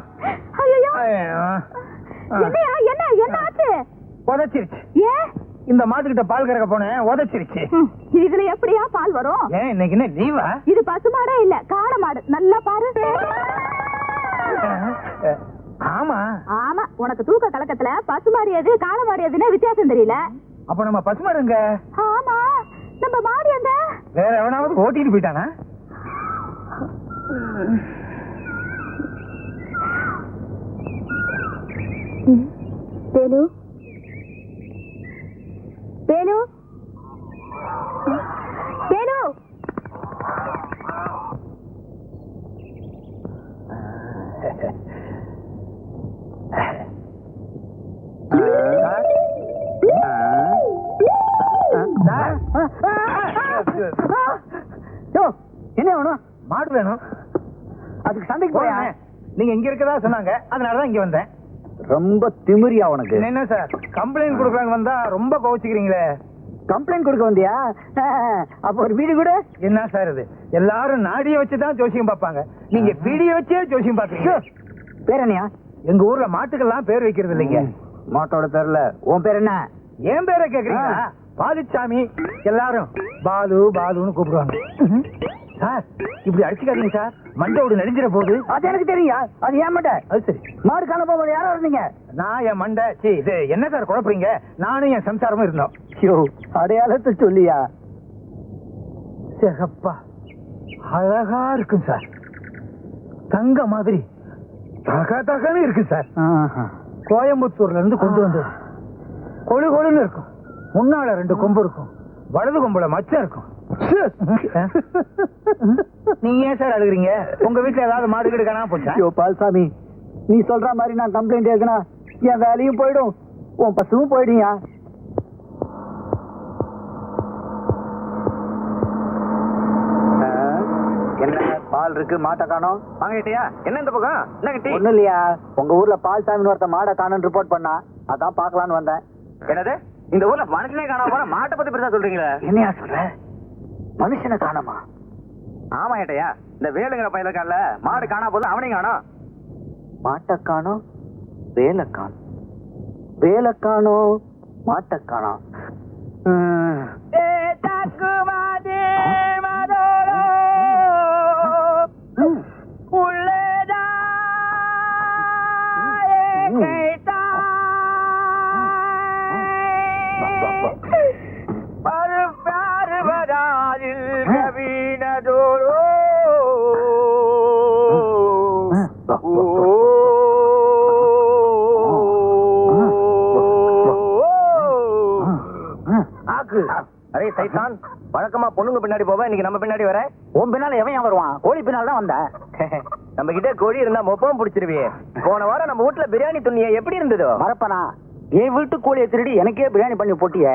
என்ன ஆச்சு? உதச்சிருச்சு. ஏன் இந்த மாட்டுக்கிட்ட பால் கறக்க போனேன், உதச்சிருச்சு. இதுல எப்படியா பால் வரும்? ஏன் இன்னைக்கு என்ன லீவா? இது பசுமாடே இல்ல, காளை மாடு. நல்லா பாரு. ஆமா ஆமா, உனக்கு தூக்க கலக்கத்துல பசுமாடு எது காளை மாடு எதுன்னு வித்தியாசம் தெரியல. அப்ப நம்ம பசுமாடுங்க. ஆமா, நம்ம மாடு எங்க? வேற எவனாவது ஓட்டிட்டு போயிட்டானா? வேலு, வேலு, வேலு. என்ன வேணும்? மாடு வேணும். அதுக்கு சண்டைக்கு போயா? நீங்க இங்க இருக்கதா சொன்னாங்க, அதனாலதான் இங்க வந்தேன். ரொம்ப திமிரியா உனக்கு? என்ன சார், கம்ப்ளைண்ட் கொடுக்கலான்னு வந்தா ரொம்ப கோவிச்சுக்கிறீங்களே. கம்ப்ளைண்ட் கொடுக்க வந்தியா? அப்ப ஒரு வீடு கூட. என்ன சார் இது? எல்லாரும் நாடிய வச்சுதான் ஜோசியம் பார்ப்பாங்க, நீங்க பீடிய வச்சே ஜோசியம் பாக்குறீங்க. பேர் என்னையா? எங்க ஊர்ல மாட்டுக்கெல்லாம் பேர் வைக்கிறது இல்லைங்க. மாட்டோட பேர்ல உன் பேர் என்ன? என் பேரை கேக்குறீங்களா? பாலுச்சாமி. எல்லாரும் பாலு பாலுன்னு கூப்பிடுவாங்க. சார் இப்படி அடிச்சுக்காதீங்க சார், மண்டோடு நெடிஞ்சிட போகுது. அது எனக்கு தெரியுங்க. அது ஏன் மண்டை? அது சரி. மாடு காண போகும்போது யாரோ இருந்தீங்க? நான் என் மண்டை. இது என்ன சார் குழப்பறீங்க? நானும் என் சம்சாரமும் இருந்தோம். ஐயோ, அடையாளத்தை சொல்லியா? சிகப்பா அழகா இருக்கும் சார், தங்க மாதிரி தக தகன்னு இருக்கு சார். கோயம்புத்தூர்ல இருந்து கொண்டு வந்தது. கொழு கொழுன்னு இருக்கும். முன்னால 2 கொம்பு இருக்கும், வலது கொம்புல மச்சம் இருக்கும். நீங்க ஏன் சார் அழுகுறீங்க? உங்க வீட்டுல ஏதாவது மாடு கீடு காணாம போச்சா? ஐயோ பால்சாமி, நீ சொல்ற மாதிரி நான் கம்ப்ளைண்ட் எழுதுனா என் வேலையும் போயிடும், உன் பசுவும் போயிடுங்க. என்ன பால் இருக்கு, மாட்டை காணோம்? வாங்கிட்டியா? என்ன இந்த பக்கம் என்ன கிட்டி? ஒண்ணும் இல்லையா, உங்க ஊர்ல பால்சாமின்னு ஒருத்த மாடை காணோன்னு ரிப்போர்ட் பண்ணா, அதான் பாக்கலான்னு வந்தேன். என்னது? இந்த ஊர்ல மனுஷனே காணாம போற மாட்டை பத்தி பெருசா சொல்றீங்களே? என்னையா சொல்ற? மனுஷனை காணோமா? ஆமா ஏட்டையா, இந்த வேலுங்கிற பையல கால மாடு காணா போது அவனையும் காணோம். மாட்டக்கானோ வேலைக்கானோ, வேலைக்கானோ மாட்டக்கானோ. அரே சைத்தான், வழக்கமா பொண்ணுங்க பின்னாடி போவ, இன்னைக்கு நம்ம பின்னாடி வர. உன் பின்னால எவன் வருவான்? கோழி பின்னால தான் வந்த. நம்ம கிட்ட கோழி இருந்தா மொப்பம் பிடிச்சிருவியே. போன வாரம் நம்ம வீட்டுல பிரியாணி துண்ணிய எப்படி இருந்ததோ மறப்பனா? என் வீட்டு கோழியை திருடி எனக்கே பிரியாணி பண்ணி போட்டிய.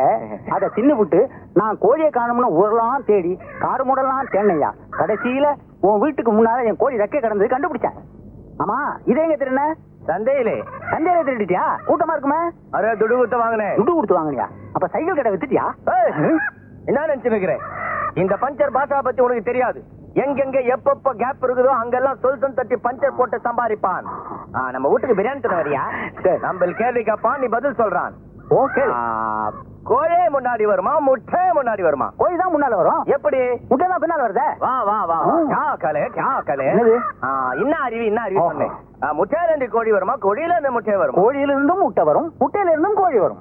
அதை தின்னு விட்டு நான் கோழியை காணும்னு ஊரெல்லாம் தேடி காடு மூடலாம் தேனையா. கடைசியில உன் வீட்டுக்கு முன்னால என் கோழி ரெக்கை கிடந்தது கண்டுபிடிச்சேன். ஆமா, இதே எங்க திருண்ண? சந்தையிலே. சந்தையில திருடிட்டியா? கூட்டமா இருக்குமே. அரே துடு கொடுத்து வாங்கினேன். துடு கொடுத்து வாங்கினியா? அப்ப சைக்கிள் கடை வித்துட்டியா? என்ன நினைச்சுக்கிறேன்? இந்த பஞ்சர் பாஷா பத்தி உனக்கு தெரியாது. எங்கெங்க எப்பப்ப கேப் இருக்குதோ அங்கெல்லாம் சொல் தட்டி பஞ்சர் போட்டு சம்பாதிப்பான். நம்ம வீட்டுக்கு பிரியாணி தர வரியா? நம்ம கேள்வி கேட்பான், நீ பதில் சொல்றான். ஓகே. கோழி முன்னாடி வருமா முட்டை முன்னாடி வருமா? கோழி தான் முன்னால வரும். எப்படி? முட்டை தான் பின்னால வருதே. வா வா வா. கலே என்ன அறிவி பண்ணு. முட்டையில இருந்து கோழி வருமா, கோழியில இருந்து முட்டை வரும்? கோழியில இருந்தும் முட்டை வரும், முட்டையில இருந்தும் கோழி வரும்.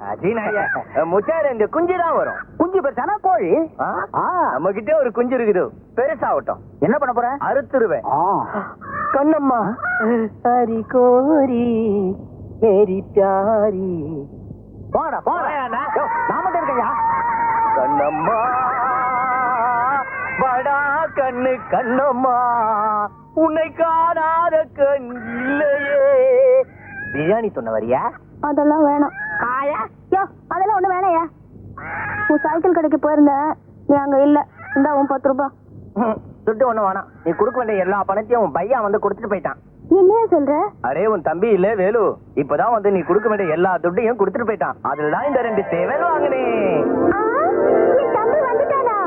முட்டையில இருந்து குஞ்சு தான் வரும். குஞ்சு பெருசானா கோழி. நம்ம கிட்ட ஒரு குஞ்சு இருக்குது, பெருசாகட்டும். என்ன பண்ண போற? அறுத்துருவேன். கண்ணம்மா ஹரி கோரி மேரி பியாரி. போடா போடா, நான் மட்டும் இருக்கையா? கண்ணம்மா படா கண்ணு கண்ணம்மா, உன்னை காணாத கண் இல்லையே. பிரியாணி சொன்ன வரியா? அதெல்லாம் வேணாம். அதெல்லாம் ஒண்ணு வேணையா? உன் சைக்கிள் கடைக்கு போயிருந்தேன், நீ அங்க இல்ல. இந்த உன் 10 ரூபாய் துட்டு ஒண்ணு வேணாம். நீ கொடுக்க வேண்டிய எல்லா பணத்தையும் உன் பையன் வந்து கொடுத்துட்டு போயிட்டான். என்னையா சொல்ற? அரே உன் தம்பி இல்ல வேலு, இப்பதான் வந்து நீ கொடுக்க வேண்டிய எல்லா துட்டையும் கொடுத்துட்டு போயிட்டான். அதுலதான் இந்த 2 சேவல் வாங்கினேன். என் தம்பி வந்துட்டானா?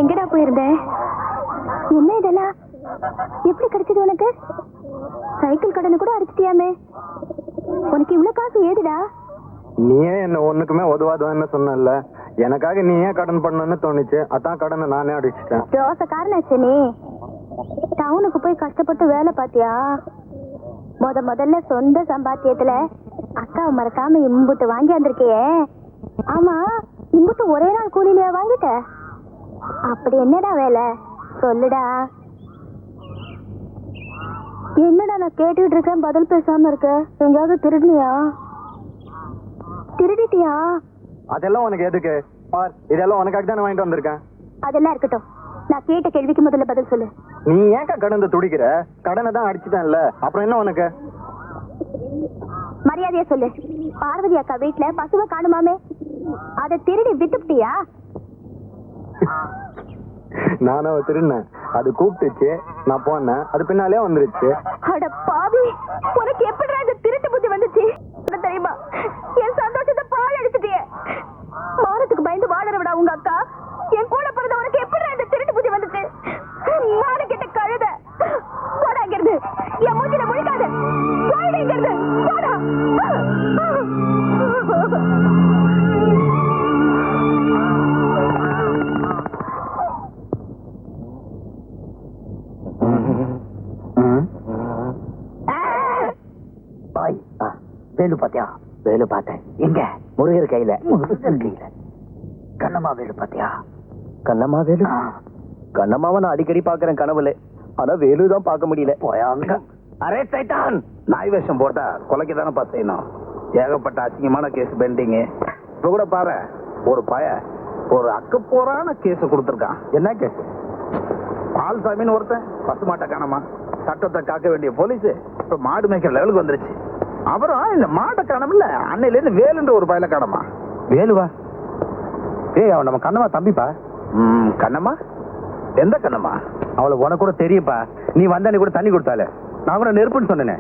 எங்கடா போயிருந்த? என்ன இதெல்லாம்? எப்படி கிடைச்சது உனக்கு? சைக்கிள் கடனை கூட அடிச்சிட்டியாமே. உனக்கு இவ்வளவு காசு ஏதுடா? நீயே என்ன ஒண்ணுக்குமே உதவாதுன்னு சொன்னல, எனக்காக நீ ஏன் கடன் பண்ணணும்னு தோணுச்சு. அதான் கடனை நானே அடிச்சிட்டேன். ரோசக்காரனாச்சு நீ. டவுனுக்கு போய் கஷ்டப்பட்டு வேலை பாத்தியா? முதல்ல சொந்த சம்பாத்தியத்துல அக்காவை மறக்காம இம்புட்டு வாங்கி வந்திருக்கியே. ஆமா, இம்புட்டு ஒரே நாள் கூலியில வாங்கிட்ட? அப்படி என்னடா வேலை சொல்லுடா. என்னடா நான் கேட்டுட்டு இருக்கேன், பதில் பேசாம இருக்க? எங்கயாவது திருடினியா? திருடிட்டியா? அதெல்லாம் உனக்கு எதுக்கு? இதெல்லாம் உனக்காக தானே வாங்கிட்டு வந்திருக்கேன். அதெல்லாம் இருக்கட்டும், நான் கேட்ட கேள்விக்கு முதல்ல பதில் சொல்லு. நீ ஏன்க்கா கடந்து துடிக்கிற? கடனை தான் அடிச்சுட்டேன்ல, அப்புறம் என்ன உனக்கு? மரியாதையா சொல்லு. பார்வதி அக்கா வீட்டுல பசுவை காணுமாமே, அதை திருடி வித்துட்டியா? நானும் திருடினேன். அது கூப்பிட்டுச்சு, நான் போனேன், அது பின்னாலே வந்துருச்சு. அட பாவி, உனக்கு எப்படி இந்த திருட்டு புத்தி வந்துச்சு தெரியுமா? என் சந்தோஷத்தை பால் அடிச்சுட்டியே. மானத்துக்கு பயந்து வாழற விட உங்க அக்கா, என் கூட பிறந்த உனக்கு எப்படி இந்த திருட்டு புத்தி வந்துச்சு? மாடு கிட்ட கழுத போடாங்கிறது என் மூஞ்சில முழிக்காது. போயிடுங்கிறது போடா. வேலு பாத்தியா? வேலு பார்த்தேன். எங்க? முருகர் கையில. முருகர் கையில. கண்ணம்மா வேலு பாத்தியா? கண்ணம்மா வேலு? கண்ணம்மாவை நான் அடிக்கடி பாக்குறேன் கனவுல, ஆனா வேலுதான் பார்க்க முடியல. போயாங்க. அரே சைத்தான், நாய் வேஷம் போட்டா கொலைக்கு தானே பார்த்தேனும். ஏகப்பட்ட அசிங்கமான கேஸ் பெண்டிங். இப்ப கூட பாரு, ஒரு ஒரு அக்கப்போரான கேஸ் கொடுத்துருக்கான். என்ன கேஸ்? பால்சாமின்னு ஒருத்தன் பசுமாட்டை காணமா, சட்டத்தை காக்க வேண்டிய போலீஸ் இப்ப மாடு மேய்க்கிற லெவலுக்கு வந்துருச்சு. அப்புறம் இந்த மாட்டை காணமில்ல, அன்னையில இருந்து வேலுன்ற ஒரு பயல காணமா. வேலுவா? ஏய், அவன் நம்ம கண்ணம்மா தம்பிப்பா. கண்ணம்மா? எந்த கண்ணம்மா? அவளை உனக்கு கூட தெரியும்ப்பா. நீ வந்தா நீ கூட தண்ணி கொடுத்தாலே, நான் கூட நெருப்புன்னு சொன்னேனே.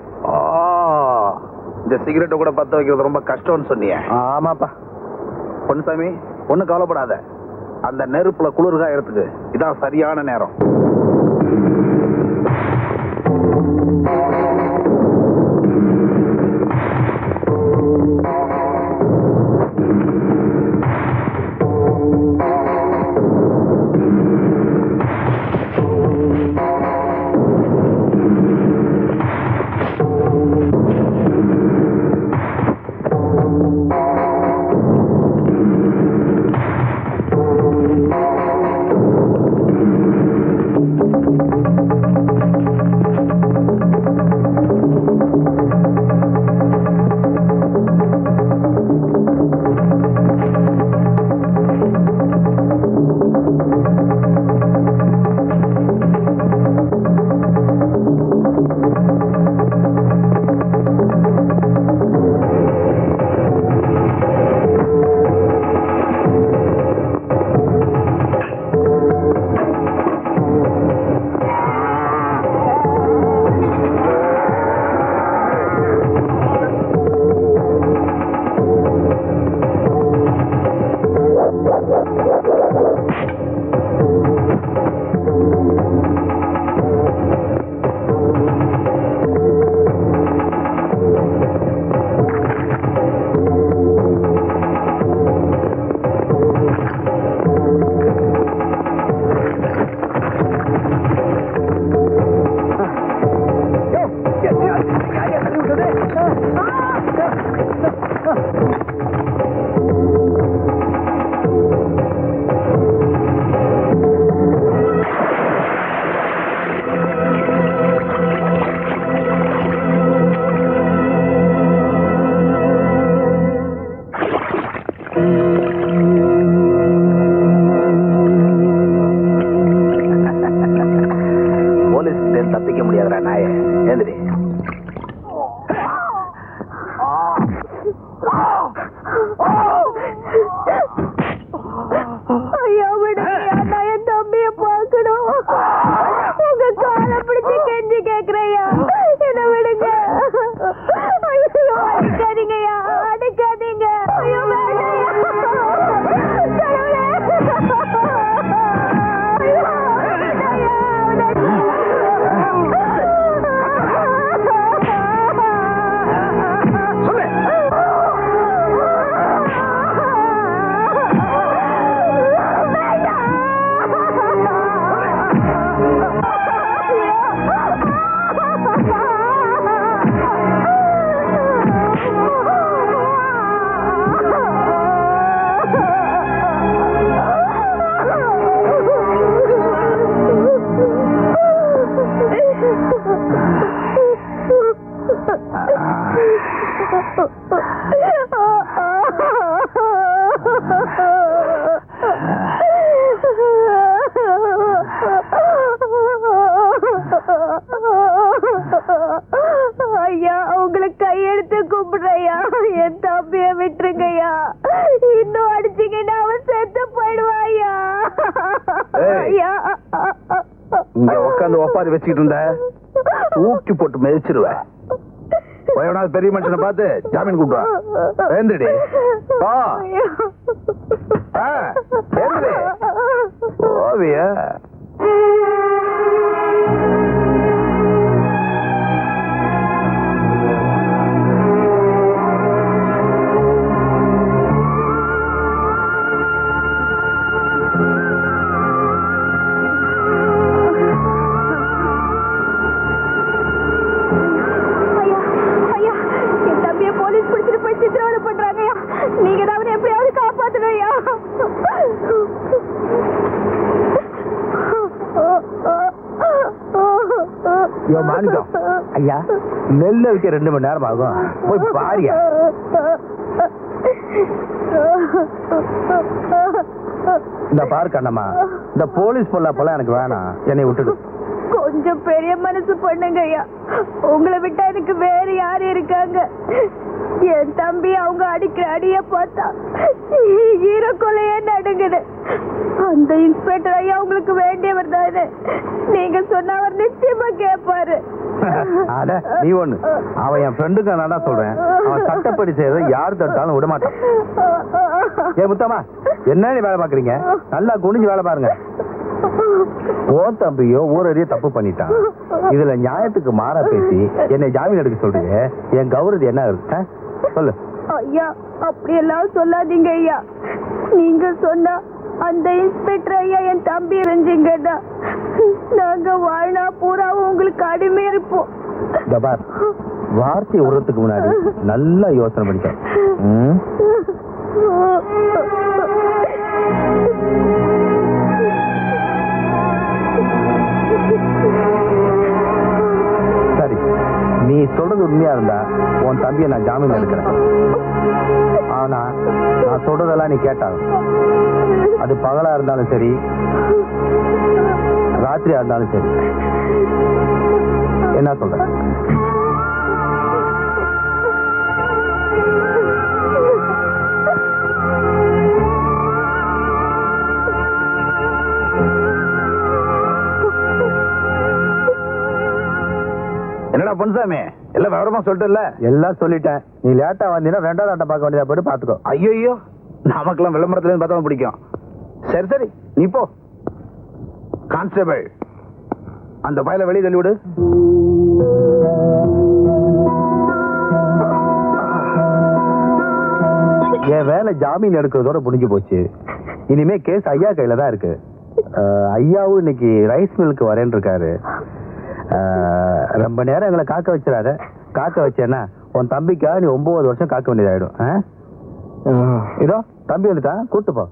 இந்த சிகரெட்டை கூட பத்த வைக்கிறது ரொம்ப கஷ்டம்னு சொன்னியே. ஆமாப்பா. பொன்னுசாமி, ஒன்னும் கவலைப்படாத. அந்த நெருப்புல குளிர்காயறதுக்கு இதான் சரியான நேரம். தப்பிக்க முடியாதுடா நாயே. ஏந்திரி. ஐயா விடுங்க, நான் என் தம்பிய பார்க்கணும். உங்க காலை பிடிச்சு கெஞ்சி கேக்குறையா, என்ன விடுங்க. ஐயோ, அடிக்காதீங்கய்யா, அடிக்காதீங்க. ஐயோ வேண்டாம். ஐயா, உங்களுக்கு கையெடுத்து கும்பிடுறையா, என் தம்பிய விட்டுருங்கய்யா. இன்னும் அடிச்சீங்கன்னா அவன் செத்து போயிடுவாயா. இங்க உட்காந்து ஒப்பாரி வச்சுக்கிட்டு இருந்த ஊக்கி போட்டு மிதிச்சிருவேன். பெரிய மனுஷனை பார்த்து ஜாமீன் கூப்பிடுவா. எழுந்துடி. ஓவியா நீங்க தான் எப்படியாவது காப்பாத்துறையா. மாணிக்கம் ஐயா, நெல்ல வைக்க 2 மணி நேரம் ஆகும், போய் பாரியா. இந்த பாரு கண்ணம்மா, இந்த போலீஸ் பொல்லாப்பெல்லாம் எனக்கு வேணாம், என்னை விட்டுடு. கொஞ்சம் பெரிய மனசு பண்ணுங்க ஐயா, உங்களை விட்டா எனக்கு வேற யாரு இருக்காங்க. என் தம்பி அவங்க அடிக்கிற அடிய பார்த்தா ஈரக்கொலையே நடுங்குது. அந்த இன்ஸ்பெக்டர் ஐயா உங்களுக்கு வேண்டியவர் தானே, நீங்க சொன்ன அவர் நிச்சயமா கேட்பாரு. அட நீ ஒண்ணு, அவன் என் ஃப்ரெண்டுக்கு நான் சொல்றேன், அவன் சட்டப்படி செய்யறத யாரு தட்டாலும் விட மாட்டான். ஏ முத்தம்மா, என்ன நீ வேலை பாக்குறீங்க? நல்லா குனிஞ்சு வேலை பாருங்க. ஓ தம்பியோ ஊரறிய தப்பு பண்ணிட்டான், இதுல நியாயத்துக்கு மாறா பேசி என்னை ஜாமீன் எடுக்க சொல்றீங்க, என் கௌரவம் என்ன இருக்கு சொல்லு. ஐயா அப்படி எல்லாம் சொல்லாதீங்க ஐயா. நீங்க சொன்னா அந்த இன்ஸ்பெக்டர் ஐயா என் தம்பி இருந்தீங்கன்னா நாங்க வாழ்நா பூராவும் உங்களுக்கு அடிமை இருப்போம். வார்த்தை விடுறதுக்கு முன்னாடி நல்லா யோசனை பண்ணிக்க. சரி, நீ சொல்றது உண்மையா இருந்தா உன் தம்பியை நான் ஜாமீன் எடுக்கிறேன். ஆனா நான் சொல்றதெல்லாம் நீ கேட்டாங்க, அது பகலா இருந்தாலும் சரி ராத்திரியா இருந்தாலும் சரி. என்ன சொல்ற? என்னடா பொன்சாமி, எல்லாம் விவரமா சொல்லிட்டு? எல்லாம் சொல்லிட்டேன். நீ லேட்டா வந்தீங்கன்னா ரெண்டாவது ஆட்டம் பார்க்க வேண்டியதா போயிட்டு பாத்துக்கோ. ஐயோ, நமக்கெல்லாம் விளம்பரத்துல இருந்து பார்த்தா பிடிக்கும். சரி சரி, நீ போ. கான்ஸ்டபிள், அந்த பையலை வெளியே தள்ளி விடு. என் வேலை ஜாமீன் எடுக்கிறதோட முடிஞ்சு போச்சு. இனிமே கேஸ் ஐயா கையில தான் இருக்கு. ஐயாவும் இன்னைக்கு ரைஸ் மில்லுக்கு வரேன்னு இருக்காரு. ரொம்ப நேரம் எங்களை காக்க வச்சிடாத. காக்க வச்சேன்னா உன் தம்பிக்கா நீ 9 வருஷம் காக்க வேண்டியதாயிடும். இதோ தம்பி வந்துட்டான், கூட்டு போ.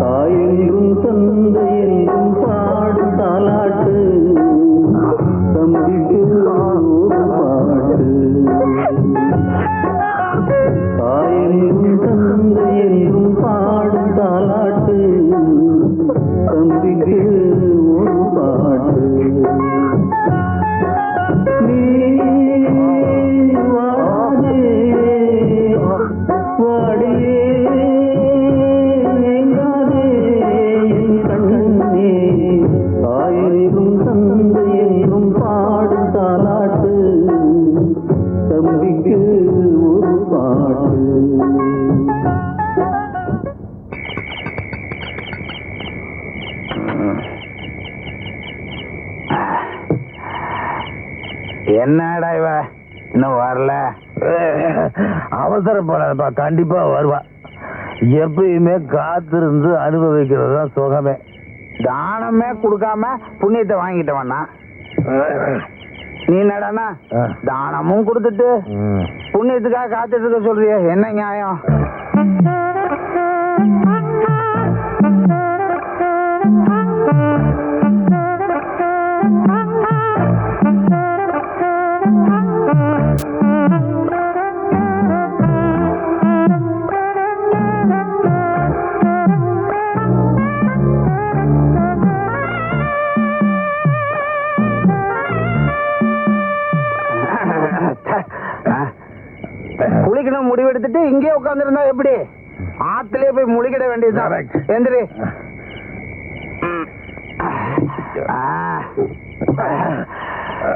தாயென்றும் தந்தை என்றும் பாடும் தாலாட்டு தம்பிக்கு ஒரு பாட்டு. தாயென்றும் தந்தை என்றும் பாடும் தாலாட்டு தம்பிக்கு ஒரு பாட்டு. நீ வாழே வாடியே ஆயிரம் தந்தை என்றும் பாடும் தாலாட்டு தம்பிக்கு ஒரு பாட்டு. என்னடா இவ இன்னும் வரல? அவசரப்படாதப்பா, கண்டிப்பா வருவா. எப்பயுமே காத்திருந்து அனுபவிக்கிறது தான் சுகமே. தானமே கொடுக்காம புண்ணியத்தை வாங்கிட்டவனா நீ? என்னடானா தானமும் கொடுத்துட்டு புண்ணியத்துக்காக காத்துட்டு இருக்க சொல்றிய? என்ன நியாயம்? குளிக்கணும் முடிவெடுத்துட்டு இங்கே உட்காந்துருந்தா எப்படி? ஆத்திலே போய் முழிக்கிட வேண்டியதுதான். எந்திரி.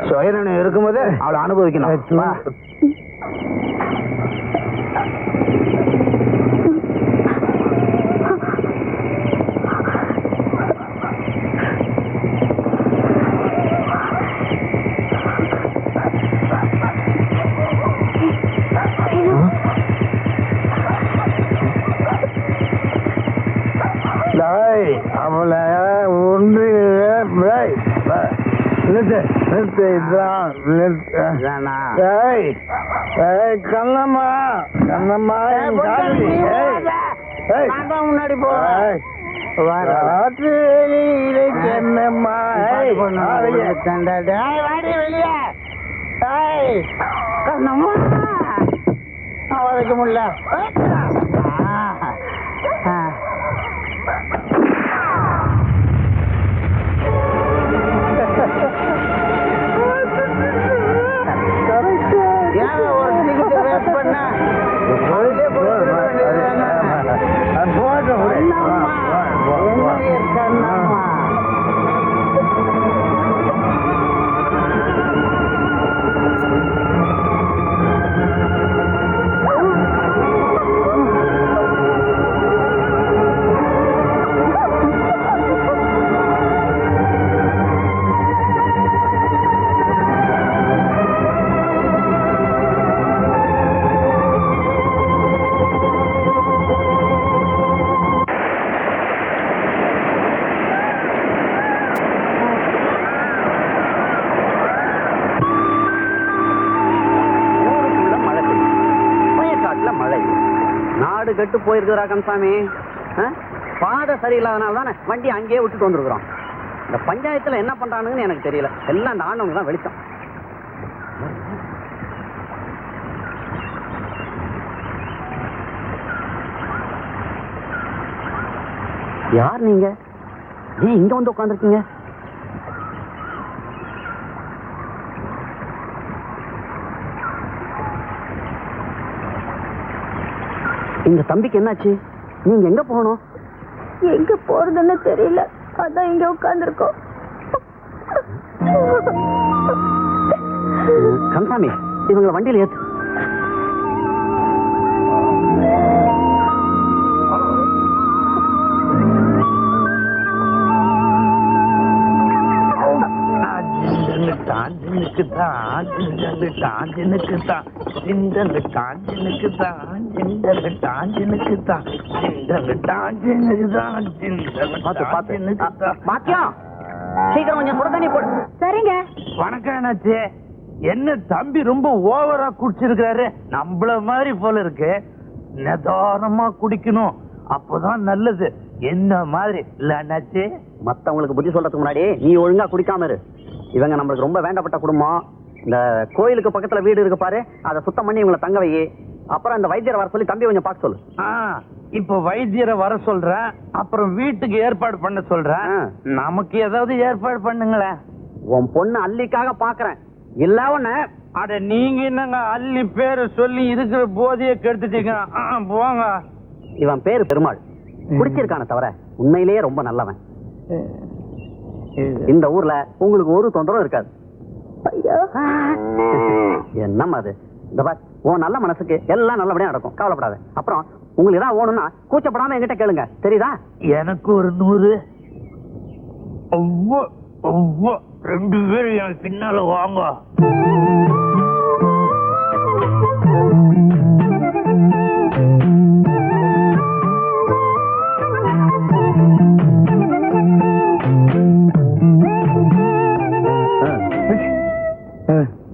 சுயநலம் இருக்கும்போது அவளை அனுபவிக்கணும். அவளை ஒன்று கண்ணம்மா கண்ணம்மா முன்னாடி போ என்னம்மா கண்ணம்மா வைக்க முடியல கெட்டு போயிருக்கிறா கந்தசாமி. பாதை சரியில்லாதனால தானே வண்டி அங்கேயே விட்டுட்டு வந்துருக்குறோம். இந்த பஞ்சாயத்துல என்ன பண்றானுங்கன்னு எனக்கு தெரியல. எல்லாம் இந்த ஆண்டவங்க தான் வெளிச்சம். யார் நீங்க? ஏன் இங்க வந்து உட்காந்துருக்கீங்க? இந்த தம்பிக்கு என்னாச்சு? நீங்க எங்க போகணும்? எங்க போறதுன்னு தெரியல, அதான் இங்க உட்கார்ந்துருக்கோம். கந்தசாமி, இவங்களை வண்டியில ஏத்து. சரிங்க. வணக்கம். என்ன தம்பி ரொம்ப ஓவரா குடிச்சிருக்காரு? நம்மள மாதிரி போல இருக்கு. நிதானமா குடிக்கணும், அப்பதான் நல்லது. என்ன மாதிரி இல்ல அண்ணாச்சி? மத்தவங்களுக்கு புத்தி சொல்றதுக்கு முன்னாடி நீ ஒழுங்கா குடிக்காம இரு. இவங்க நம்மளுக்கு ரொம்ப வேண்டப்பட்ட குடும்பம். இந்த கோயிலுக்கு பக்கத்துல வீடு இருக்கு பாரு, அதை சுத்தம் பண்ணி இவங்களை தங்க வை. அப்புறம் இந்த வைத்தியரை வர சொல்லி தம்பி கொஞ்சம் பார்க்க சொல்லு. இப்ப வைத்தியரை வர சொல்றேன், அப்புறம் வீட்டுக்கு ஏற்பாடு பண்ண சொல்றேன். நமக்கு ஏதாவது ஏற்பாடு பண்ணுங்களேன். உன் பொண்ணு அல்லிக்காக பாக்குறேன். இல்ல ஒண்ணு. அட நீங்க என்னங்க அல்லி பேரை சொல்லி இருக்கிற போதையே கெடுத்துட்டீங்க. போங்க. இவன் பேரு பெருமாள். குடிச்சிருக்கான தவிர உண்மையிலேயே ரொம்ப நல்லவன். இந்த ஊர்ல உங்களுக்கு ஒரு தொந்தரவும் இருக்காது. என்னம்மா அது? இந்த பார், உன் நல்ல மனசுக்கு எல்லாம் நல்லபடியா நடக்கும், கவலைப்படாத. அப்புறம் உங்களுக்கு ஏதாவது ஓணும்னா கூச்சப்படாம என்கிட்ட கேளுங்க, தெரியுதா? எனக்கு ஒரு 100. 2 பேரும் எனக்கு பின்னால வாங்க.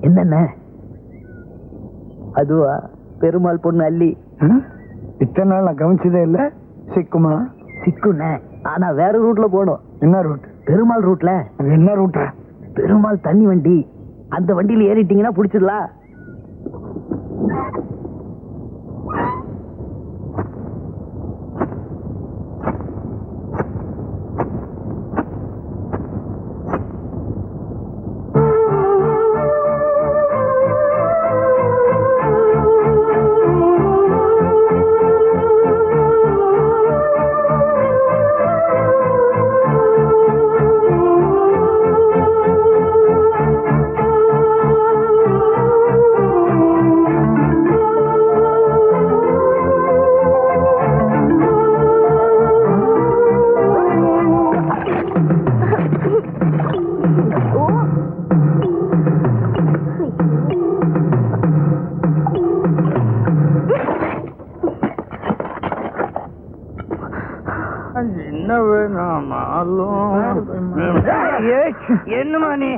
என்னென்ன அதுவா? பெருமாள் பொண்ணு அல்லி. இத்தனை நாள் நான் கவனிச்சதே இல்ல. சிக்குமா? சிக்குண்ணே, ஆனா வேற ரூட்ல போகணும். என்ன ரூட்? பெருமாள் ரூட்ல. என்ன ரூட்டா? பெருமாள் தண்ணி வண்டி. அந்த வண்டியில ஏறிட்டீங்கன்னா பிடிச்சிடலாம். என்ன வேணாலும் என்னமா நீ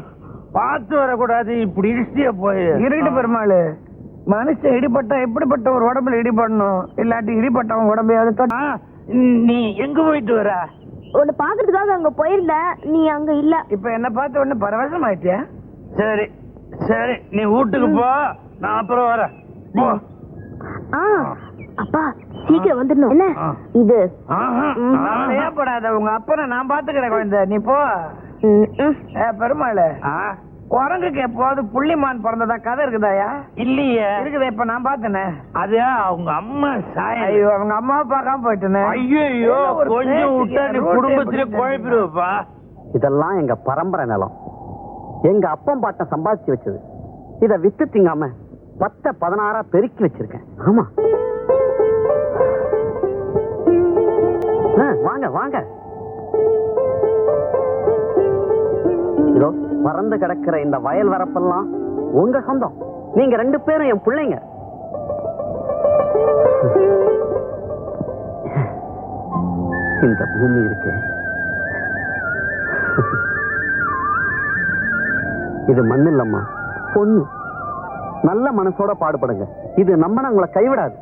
பார்த்து வரக்கூடாது, இப்படி இடிச்சிய போய் இருக்கிட்டு பெருமாள். மனுஷன் இடிபட்டா எப்படிப்பட்ட ஒரு உடம்புல இடிபடணும், இல்லாட்டி இடிபட்டவன் உடம்பையாவது. நீ எங்க போயிட்டு வர? உன்னை பாக்குறதுக்காக அங்க போயிருந்த, நீ அங்க இல்ல. இப்ப என்ன பார்த்து ஒண்ணு பரவசம் ஆயிட்டியா? சரி சரி, நீ வீட்டுக்கு போ, நான் அப்புறம் வரேன். போ. அப்பா சீக்கிரம் வந்துடணும். என்ன இது? ஏற்படாத, உங்க அப்பனை நான் பாத்துக்கிறேன் குழந்தை, நீ போ. பெருமாள், குரங்குக்கு எப்போது புள்ளிமான் பிறந்ததா கதை இருக்குதாயா? இல்லையே. இருக்குதா? இப்ப நான் பார்த்தேனே. அது அவங்க அம்மா சாய். ஐயோ, அவங்க அம்மாவை பார்க்காம போயிட்டேனே. ஐயோ, கொஞ்சம் விட்டா நீ குடும்பத்திலே குழப்பிடுவப்பா. இதெல்லாம் எங்க பரம்பரை நிலம். எங்க அப்பம் பாட்டம் சம்பாதிச்சு வச்சது. இத வித்து திங்காம 10-16 பெருக்கி வச்சிருக்கேன். ஆமா, வாங்க வாங்க. இதோ பறந்து கிடக்கிற இந்த வயல் வரப்பெல்லாம் உங்க சொந்தம். நீங்க 2 பேரும் என் பிள்ளைங்க. இந்த பூமி இருக்கு, இது மண் இல்லம்மா, பொண்ணு. நல்ல மனசோட பாடுபடுங்க. இது நம்பினா உங்களை கைவிடாது.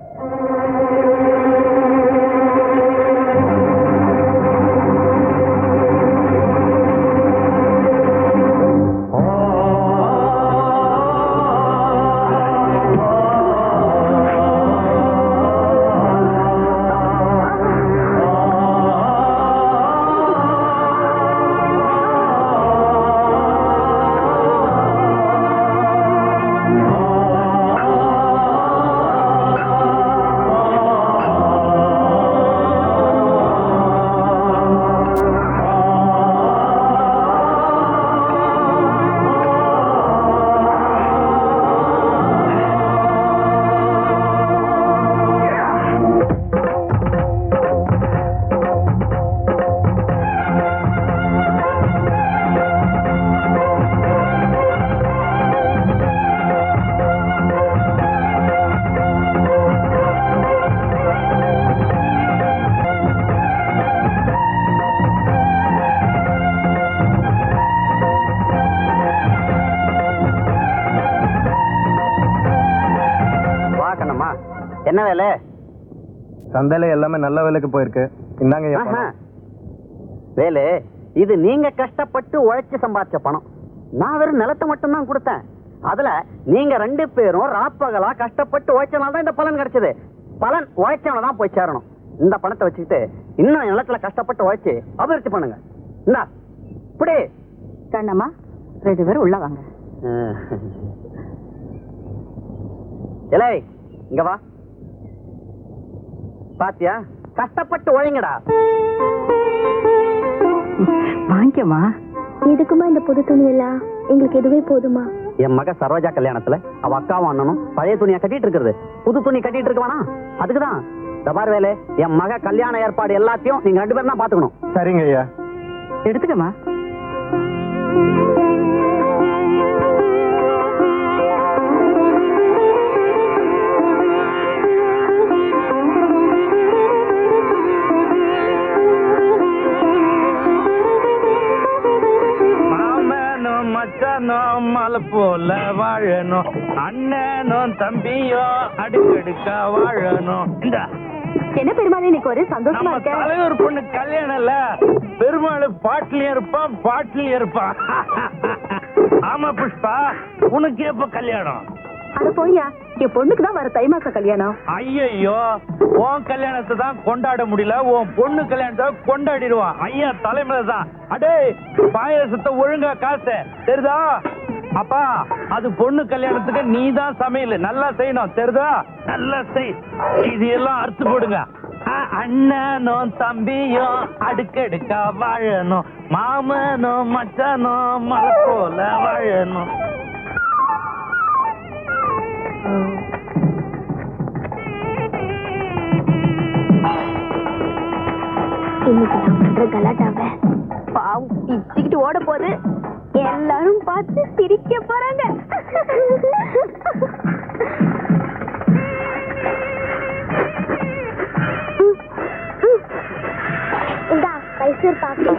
என்ன வேலை? சந்தையில எல்லாமே நல்ல வேலைக்கு போயிருக்கு. இந்தாங்க வேலை. இது நீங்க கஷ்டப்பட்டு உழைச்சு சம்பாதிச்ச பணம். நான் வெறும் நிலத்தை மட்டும் தான் கொடுத்தேன். அதுல நீங்க 2 பேரும் ராப்பகலா கஷ்டப்பட்டு உழைச்சனால தான் இந்த பலன் கிடைச்சது. பலன் உழைச்சவன தான் போய் சேரணும். இந்த பணத்தை வச்சுக்கிட்டு இன்னும் நிலத்துல கஷ்டப்பட்டு உழைச்சு அபிவிருத்தி பண்ணுங்க. இந்தா இப்படி. கண்ணம்மா, 2 பேரும் உள்ள வாங்க. இலை, இங்க வா. பாத்தியா, கஷ்டப்பட்டு உழைங்கடா. வாங்கிக்கமா. இதுக்குமா இந்த புது துணி எல்லாம்? எங்களுக்கு இதுவே போதுமா? என் மக சரோஜா கல்யாணத்துல அவ அக்காவும் அண்ணனும் பழைய துணியை கட்டிட்டு இருக்கிறது. புது துணி கட்டிட்டு இருக்க வேணா, அதுக்குதான். தபார் வேலை, என் மக கல்யாண ஏற்பாடு எல்லாத்தையும் நீங்க 2 பேரும் தான் பாத்துக்கணும். சரிங்க ஐயா. எடுத்துக்கமா. மச்சானும் மலை போல வாழணும், அண்ணனும் தம்பியும் அடுக்கடுக்கா வாழணும். இந்த என்ன பெருமாள், இன்னைக்கு ஒரு சந்தோஷமா இருக்க? தலைவர் பொண்ணு கல்யாணம் இல்ல, பெருமாள் பாட்டிலையும் இருப்பான் பாட்டிலையும் இருப்பான். ஆமா புஷ்பா, உனக்கு எப்ப கல்யாணம்? அட போய்யா, என் பொண்ணுக்கு தான் வர தை மாசம் கல்யாணம். ஐயோ, உன் கல்யாணத்தை தான் கொண்டாட முடியல, உன் பொண்ணு கல்யாணத்தை கொண்டாடிடுவான். ஐயா தலைமையில தான். அடே, பாயசத்தை ஒழுங்கா காசு தெரியுதா? அப்பா, அது பொண்ணு கல்யாணத்துக்கு நீ தான் சமையல் நல்லா செய்யணும் தெரியுதா? நல்லா செய். இது எல்லாம் அறுத்து போடுங்க. அண்ணனும் தம்பியும் அடுக்கடுக்கா வாழணும், மாமனும் மச்சானும் மலை போல வாழணும். இன்னைக்கு நான் பண்ற கலாட்டாவ பாவம் இச்சுக்கிட்டு ஓட போது எல்லாரும் பார்த்து சிரிக்க போறாங்க. இந்தா மைசூர் பாக்கு.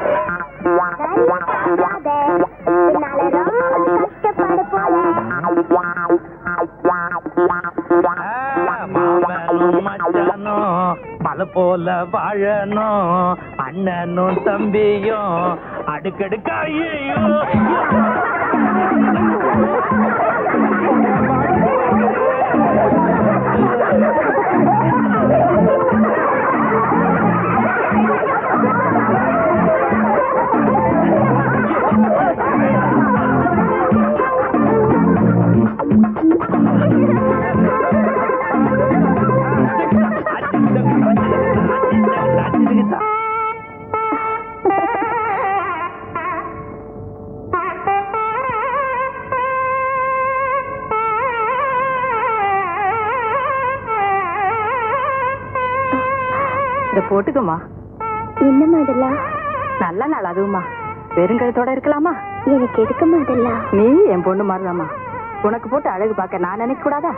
மாமனும் மச்சானும் பல போல வாழணும், அண்ணனும் தம்பியும் அடுக்கடுக்கா. ஐயோ போட்டுக்குமா. என்னம்மா இதெல்லாம்? நல்ல நாள் அதுவுமா. வெறுங்கழுத்தோட இருக்கலாமா? எனக்கு எதுக்குமா இதெல்லாம்? நீ என் பொண்ணு மாதிரிதாம்மா. உனக்கு போட்டு அழகு பார்க்க நான் நினைக்க கூடாதா?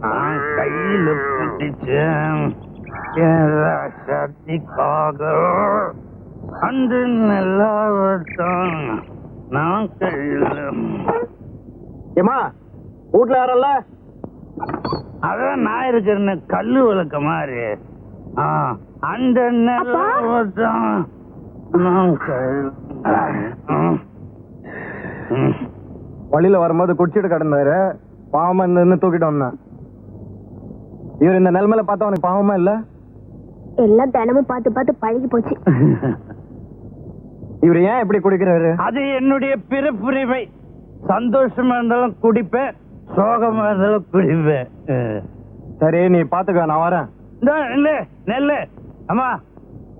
நான் கையில பிடிச்சேன் சக்திக்காக அந்த நல்லாவட்டம் நான் கையில. ஏமா வீட்டுல யாரல்ல? அதான் நான் இருக்கிறேன்னு கல்லு விளக்க மாதிரி. அந்த நல்லாவட்டம் நான் கையில. வழியில வரும்போது குடிச்சிட்டு கிடந்தாரு, பாவமா இருந்து தூக்கிட்டு வந்தேன். இவர் இந்த நிலைமையில பார்த்தா உனக்கு பாவமா இல்ல? எல்லாம் தினமும் பார்த்து பார்த்து பழகி போச்சு. இவர் ஏன் இப்படி குடிக்கிறாரு? அது என்னுடைய பிறப்புரிமை. சந்தோஷமா இருந்தாலும் குடிப்பேன், சோகமா இருந்தாலும் குடிப்பேன். சரி நீ பாத்துக்க, நான் வரேன். நெல்லு அம்மா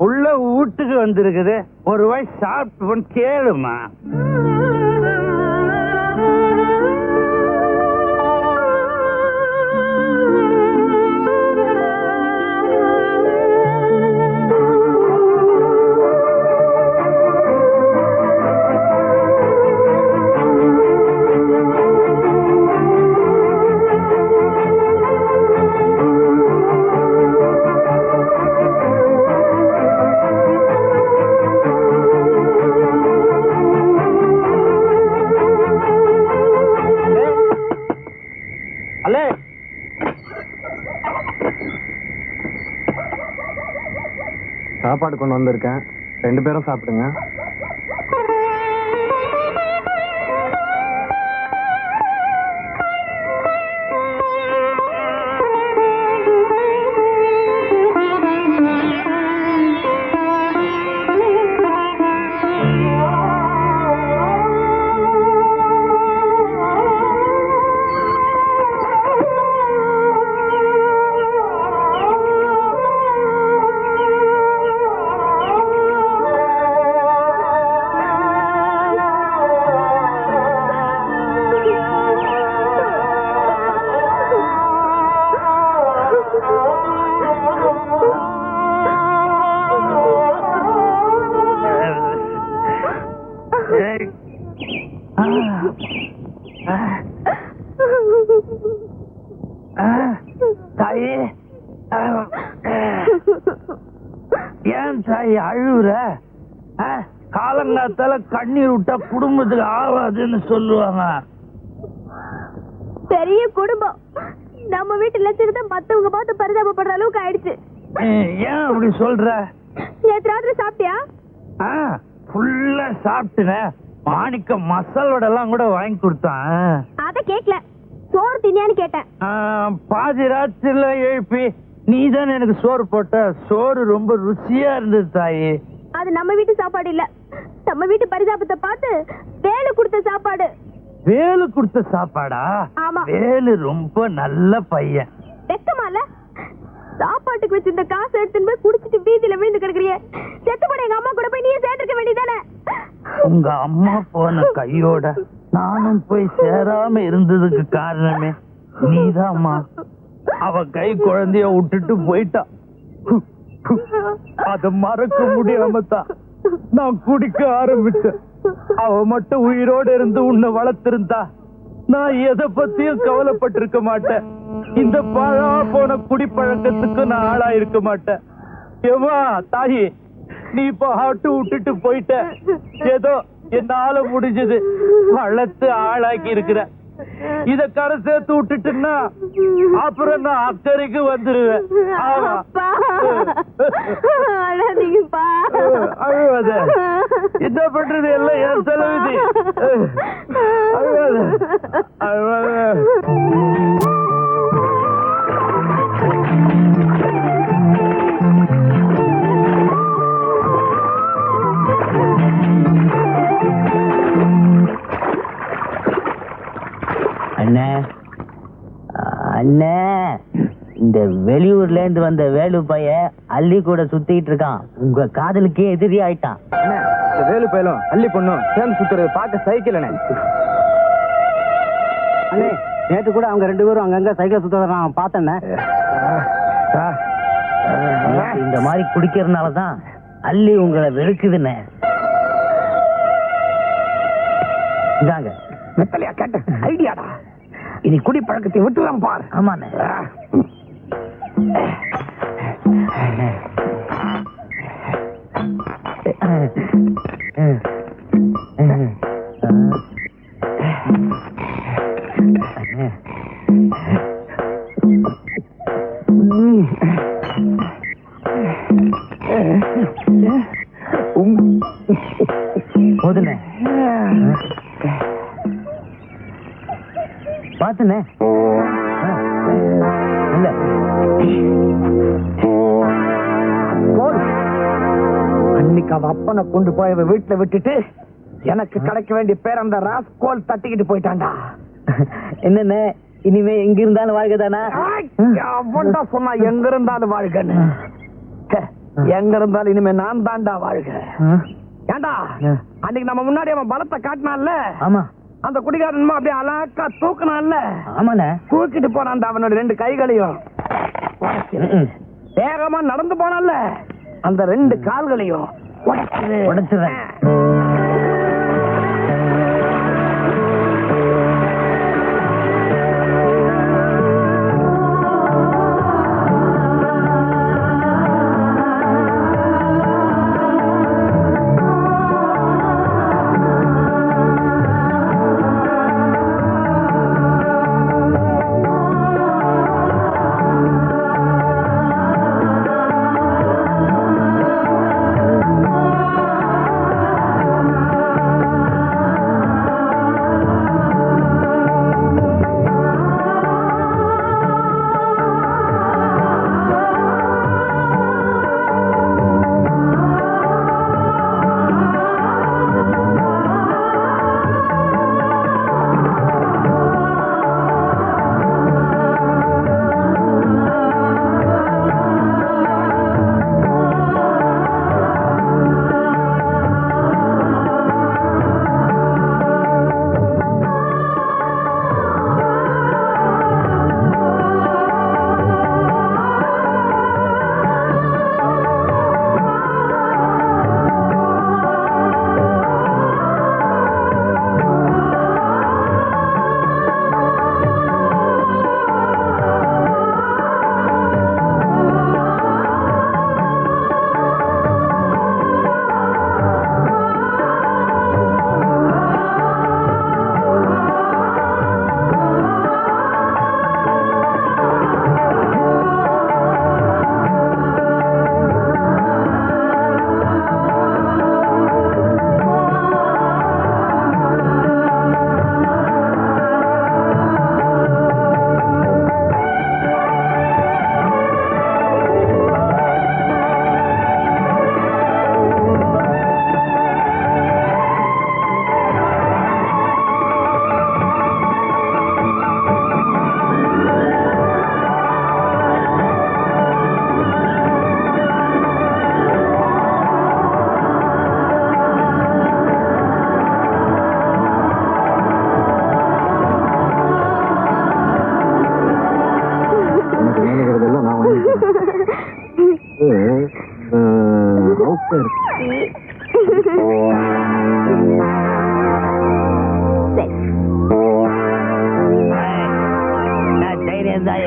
உள்ள வீட்டுக்கு வந்திருக்குது, ஒரு வாய் சாப்பிட்டு கேளுமா. சாப்பாடு கொண்டு வந்திருக்கேன், 2 பேரும் சாப்பிடுங்க. தாயே, ஏன் தாய் அழுவுற? காலங்காத்தால கண்ணீர் விட்டா குடும்பத்துக்கு ஆகாதுன்னு சொல்லுவாங்க. பெரிய குடும்பம், நம்ம வீட்டு லட்சத்தை மத்தவங்க பார்த்து பரிதாபப்படுற அளவுக்கு ஆயிடுச்சு. ஏன் அப்படி சொல்ற? நேற்று ராத்திரி சாப்பிட்டியா? ஃபுல்லா சாப்பிட்டுனேன். மாணிக்க மசால் வடை எல்லாம் கூட வாங்கி கொடுத்தான். அத கேக்கல, சோறு தின்னியான்னு கேட்டேன். பாதி ராத்திரில எழுப்பி நீதான் எனக்கு சோறு போட்ட. சோறு ரொம்ப ருசியா இருந்தது தாயி. அது நம்ம வீட்டு சாப்பாடு இல்ல, நம்ம வீட்டு பரிதாபத்தை பார்த்து வேலு கொடுத்த சாப்பாடு. வேலு கொடுத்த சாப்பாடா? ஆமா. வேலு ரொம்ப நல்ல பையன். வெக்கமால சாப்பாட்டுக்கு வச்சிருந்த காசு எடுத்துன்னு போய் குடிச்சிட்டு வீதியில விழுந்து கிடக்குறிய. செத்து போன எங்க அம்மா கூட போய் நீயே சேர்ந்துக்க வேண்டியதானே? உங்க அம்மா போன கையோட நானும் போய் சேராம இருந்ததுக்கு காரணமே நீதாம்மா. அவ கை குழந்தைய விட்டுட்டு போயிட்டா. அத மறக்க முடியாம தான் நான் குடிக்க ஆரம்பிச்சேன். அவ மட்டும் உயிரோட இருந்து உன்னை வளர்த்திருந்தா நான் எதை பத்தியும் கவலைப்பட்டிருக்க மாட்டேன். இந்த பழா போன குடிப்பழக்கத்துக்கு நான் ஆளா இருக்க மாட்டேன். ஏமா தாயி, நீ இப்ப ஆட்டு விட்டுட்டு போயிட்ட. ஏதோ என்னால முடிஞ்சது வளர்த்து ஆளாக்கி இருக்கிற. இத கரை சேர்த்து விட்டுட்டுன்னா அப்புறம் நான் அக்கறைக்கு வந்துருவேன். அழுவாத, என்ன பண்றது, எல்லாம் என் செலவுதி. அழுவாத அழுவாத. அண்ணே அண்ணே, இந்த வெளியூர்ல இருந்து வந்த வேலு பைய அள்ளி கூட சுத்திட்டு இருக்கான். உங்க காதலுக்கே எதிரி ஆயிட்டான். வேலு பையலும் அள்ளி பொண்ணும் சேர்ந்து சுத்துறது பார்க்க சைக்கிள் அண்ணே. நேற்று கூட அவங்க 2 பேரும் அங்கங்க சைக்கிள் சுத்த நான் பார்த்தேன். இந்த மாதிரி குடிக்கிறதுனாலதான் அள்ளி உங்களை வெறுக்குதுன்னு. இந்தாங்க மெத்தலையா கேட்ட ஐடியாடா. இனி குடி பழக்கத்தை விட்டுலாம் பாரு. ஆமாண்ணே. போதுண்ணே. பாத்துண்ணே. இல்ல அன்னைக்கு அவ அப்பனை கொண்டு போய் அவ வீட்டுல விட்டுட்டு எனக்கு கிடைக்க வேண்டிய பேர் அந்த ராஸ்கோல் தட்டிக்கிட்டு போயிட்டான்டா. என்னண்ணே, இனிமே எங்க இருந்தாலும் வாழ்க்கைதானா? அவன்டா சொன்னா எங்க இருந்தாலும் வாழ்கன்னு. எங்க இருந்தாலும் இனிமே நான் தான்டா வாழ்க. ஏண்டா அன்னைக்கு நம்ம முன்னாடி அவன் பலத்தை காட்டினான்ல? ஆமா. அந்த குடிகாரன் அப்படியே அழகா தூக்கினான்ல? ஆமாண்ணே. தூக்கிட்டு போனான் அவனோட 2 கைகளையும். வேகமா நடந்து போனான்ல? அந்த 2 கால்களையும் உடைச்சிடுறேன்.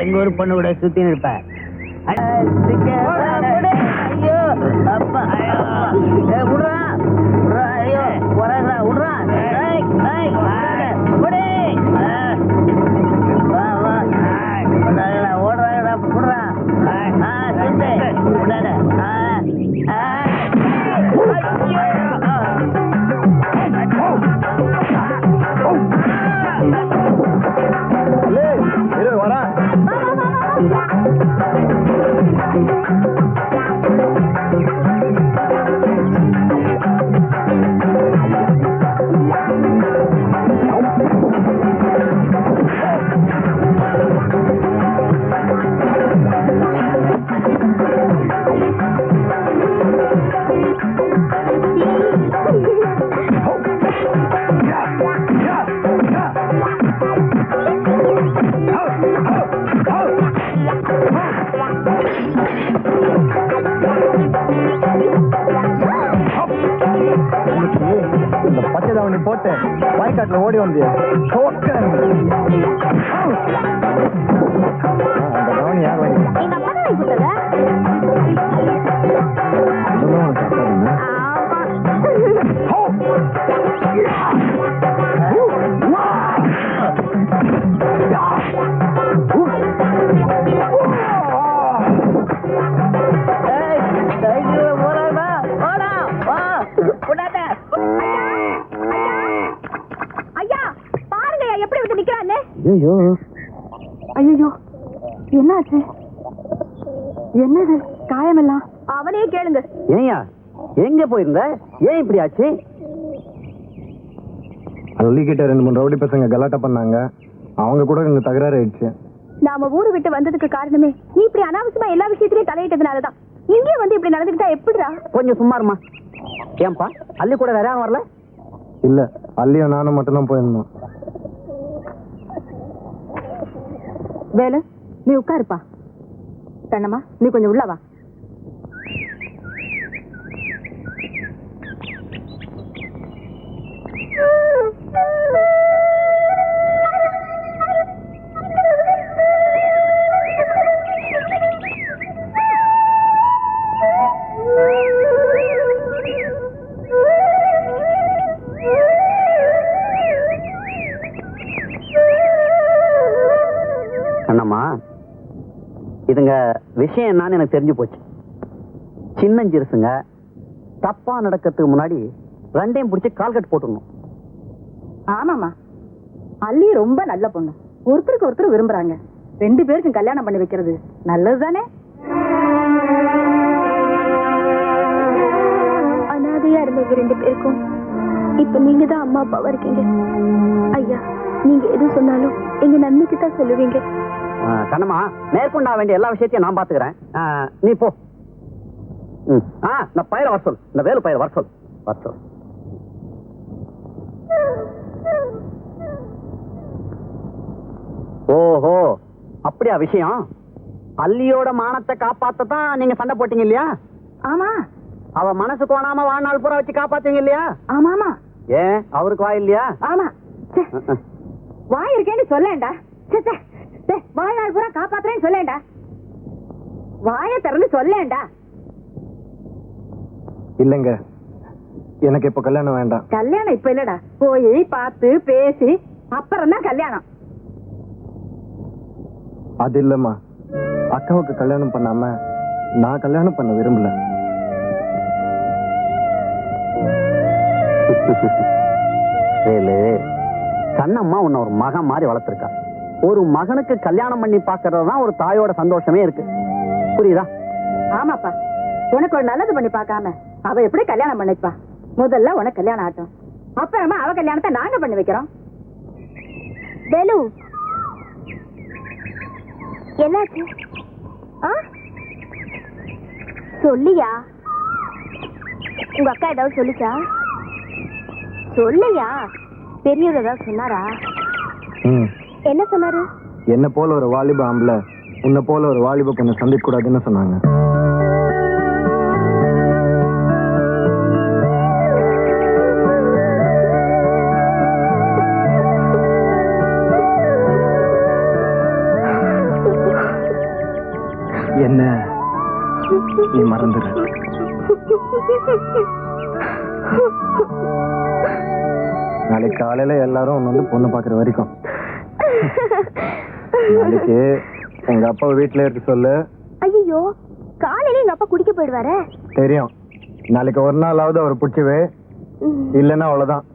எங்க ஊர் பொண்ணு கூட சுத்தி இருப்பேன். ஐயோ அப்பா, விடுறா ஐயோ விடுறா விடுறா. ஓடுறாங்கடா விடுறா. இந்த பச்சை தாவணி போட்டு வாய்க்காட்டுல ஓடி வந்து அந்த கவனி யார் வாங்கி எங்க அப்பா தான் வாங்கி கொடுத்ததா? இன்னும் உனக்கு அப்பா தானே? ஐயா பாருங்க எப்படி வந்து நிக்கிறான்னு. ஐயோ ஐயோ என்னாச்சு? என்னது காயமெல்லாம்? அவனே கேளுங்க. ஏயா எங்க போயிருந்த? ஏன் இப்படி ஆச்சு? அள்ளிக்கிட்ட 2-3 ரவுடி பசங்க கலாட்டா பண்ணாங்க. அவங்க கூட இங்க தகராறு ஆயிடுச்சு. நாம ஊரு விட்டு வந்ததுக்கு காரணமே நீ இப்படி அனாவசியமா எல்லா விஷயத்திலயும் தலையிட்டதுனாலதான். இங்கே வந்து இப்படி நடந்துக்கிட்டா எப்படிடா? கொஞ்சம் சும்மா இருமா. ஏன்பா அள்ளி கூட வேற யாரும் வரல? இல்ல, அள்ளியும் நானும் மட்டும்தான் போயிருந்தோம். வேலு நீ உட்காருப்பா. கண்ணம்மா நீ கொஞ்சம் உள்ள வா. அண்ணம்மா இதுங்க விஷயம் என்னன்னு எனக்கு தெரிஞ்சு போச்சு. சின்னஞ்சிறுசுங்க தப்பா நடக்கிறதுக்கு முன்னாடி ரெண்டையும் பிடிச்சி கால்கட் போட்டுடணும். ஆமாமா, அள்ளி ரொம்ப நல்ல பொண்ணு. ஒருத்தருக்கு ஒருத்தர் விரும்புறாங்க. 2 பேருக்கும் கல்யாணம் பண்ணி வைக்கிறது நல்லதுதானே? அனாதையா இருந்த 2 பேருக்கும் இப்ப நீங்க தான் அம்மா அப்பாவா இருக்கீங்க. ஐயா நீங்க எது சொன்னாலும் எங்க நன்மைக்கு தான் சொல்லுவீங்க. கண்ணம்மா மேற்கொண்டா வேண்டிய எல்லா விஷயத்தையும் நான் பாத்துக்கிறேன். நீ போ. நான் பயிர வர சொல். இந்த வேலு பயிர வர சொல். ஓஹோ அப்படியா விஷயம்? அள்ளியோட மானத்தை காப்பாத்ததான் நீங்க சண்டை போட்டீங்க இல்லையா? ஆமா. அவ மனசு கோணாம வாழ்நாள் பூரா வச்சு காப்பாத்தீங்க இல்லையா? ஆமாமா. ஏன் அவருக்கு வாய் இல்லையா? ஆமா. வாய் இருக்கேன்னு சொல்லேன்டா. வாழ்நாள் பூரா காப்பாத்துறேன்னு சொல்லேன்டா. வாய திறந்து சொல்லேன்டா. இல்லங்க, எனக்கு இப்ப கல்யாணம் வேண்டாம். கல்யாணம் இப்ப இல்லடா. போய் பார்த்து பேசி அப்புறம் தான் கல்யாணம். அது இல்லம்மா, அக்காவுக்கு கல்யாணம் பண்ணாம நான் கல்யாணம் பண்ண விரும்பல. வேலு, கண்ணம்மா உன்னை ஒரு மகன் மாதிரி வளர்த்திருக்கா. ஒரு மகனுக்கு கல்யாணம் பண்ணி பாக்குறது தான் ஒரு தாயோட சந்தோஷமே இருக்கு. புரியுதா? ஆமாப்பா, உனக்கு ஒரு நல்லது பண்ணி பார்க்காம அவ எப்படி கல்யாணம் பண்ணிப்பா? முதல்ல உனக்கு கல்யாணம் ஆட்டும், அப்புறமா அவ கல்யாணத்தை நாங்க பண்ணி வைக்கிறோம். வேலு என்னாச்சு? சொல்லியா? உங்க அக்கா ஏதாவது சொல்லிச்சா? சொல்லையா? பெரியவர் ஏதாவது சொன்னாரா? என்ன சொன்னாரு? என்ன போல ஒரு வாலிப ஆம்பளை உன்னை போல ஒரு வாலிப பொண்ணை சந்திக்க கூடாதுன்னு சொன்னாங்க. என்ன நீ மறந்துடு. நாளைக்கு காலையில எல்லாரும் வந்து பொண்ணு பாக்குற வரைக்கும் நாளைக்கு எங்க அப்பா வீட்டுல இருக்கு சொல்லு. ஐயோ, காலையில எங்க அப்பா குடிக்க போயிடுவாரு. தெரியும். நாளைக்கு ஒரு நாளாவது அவர் பிடிச்சவே, இல்லைன்னா அவ்வளவுதான்.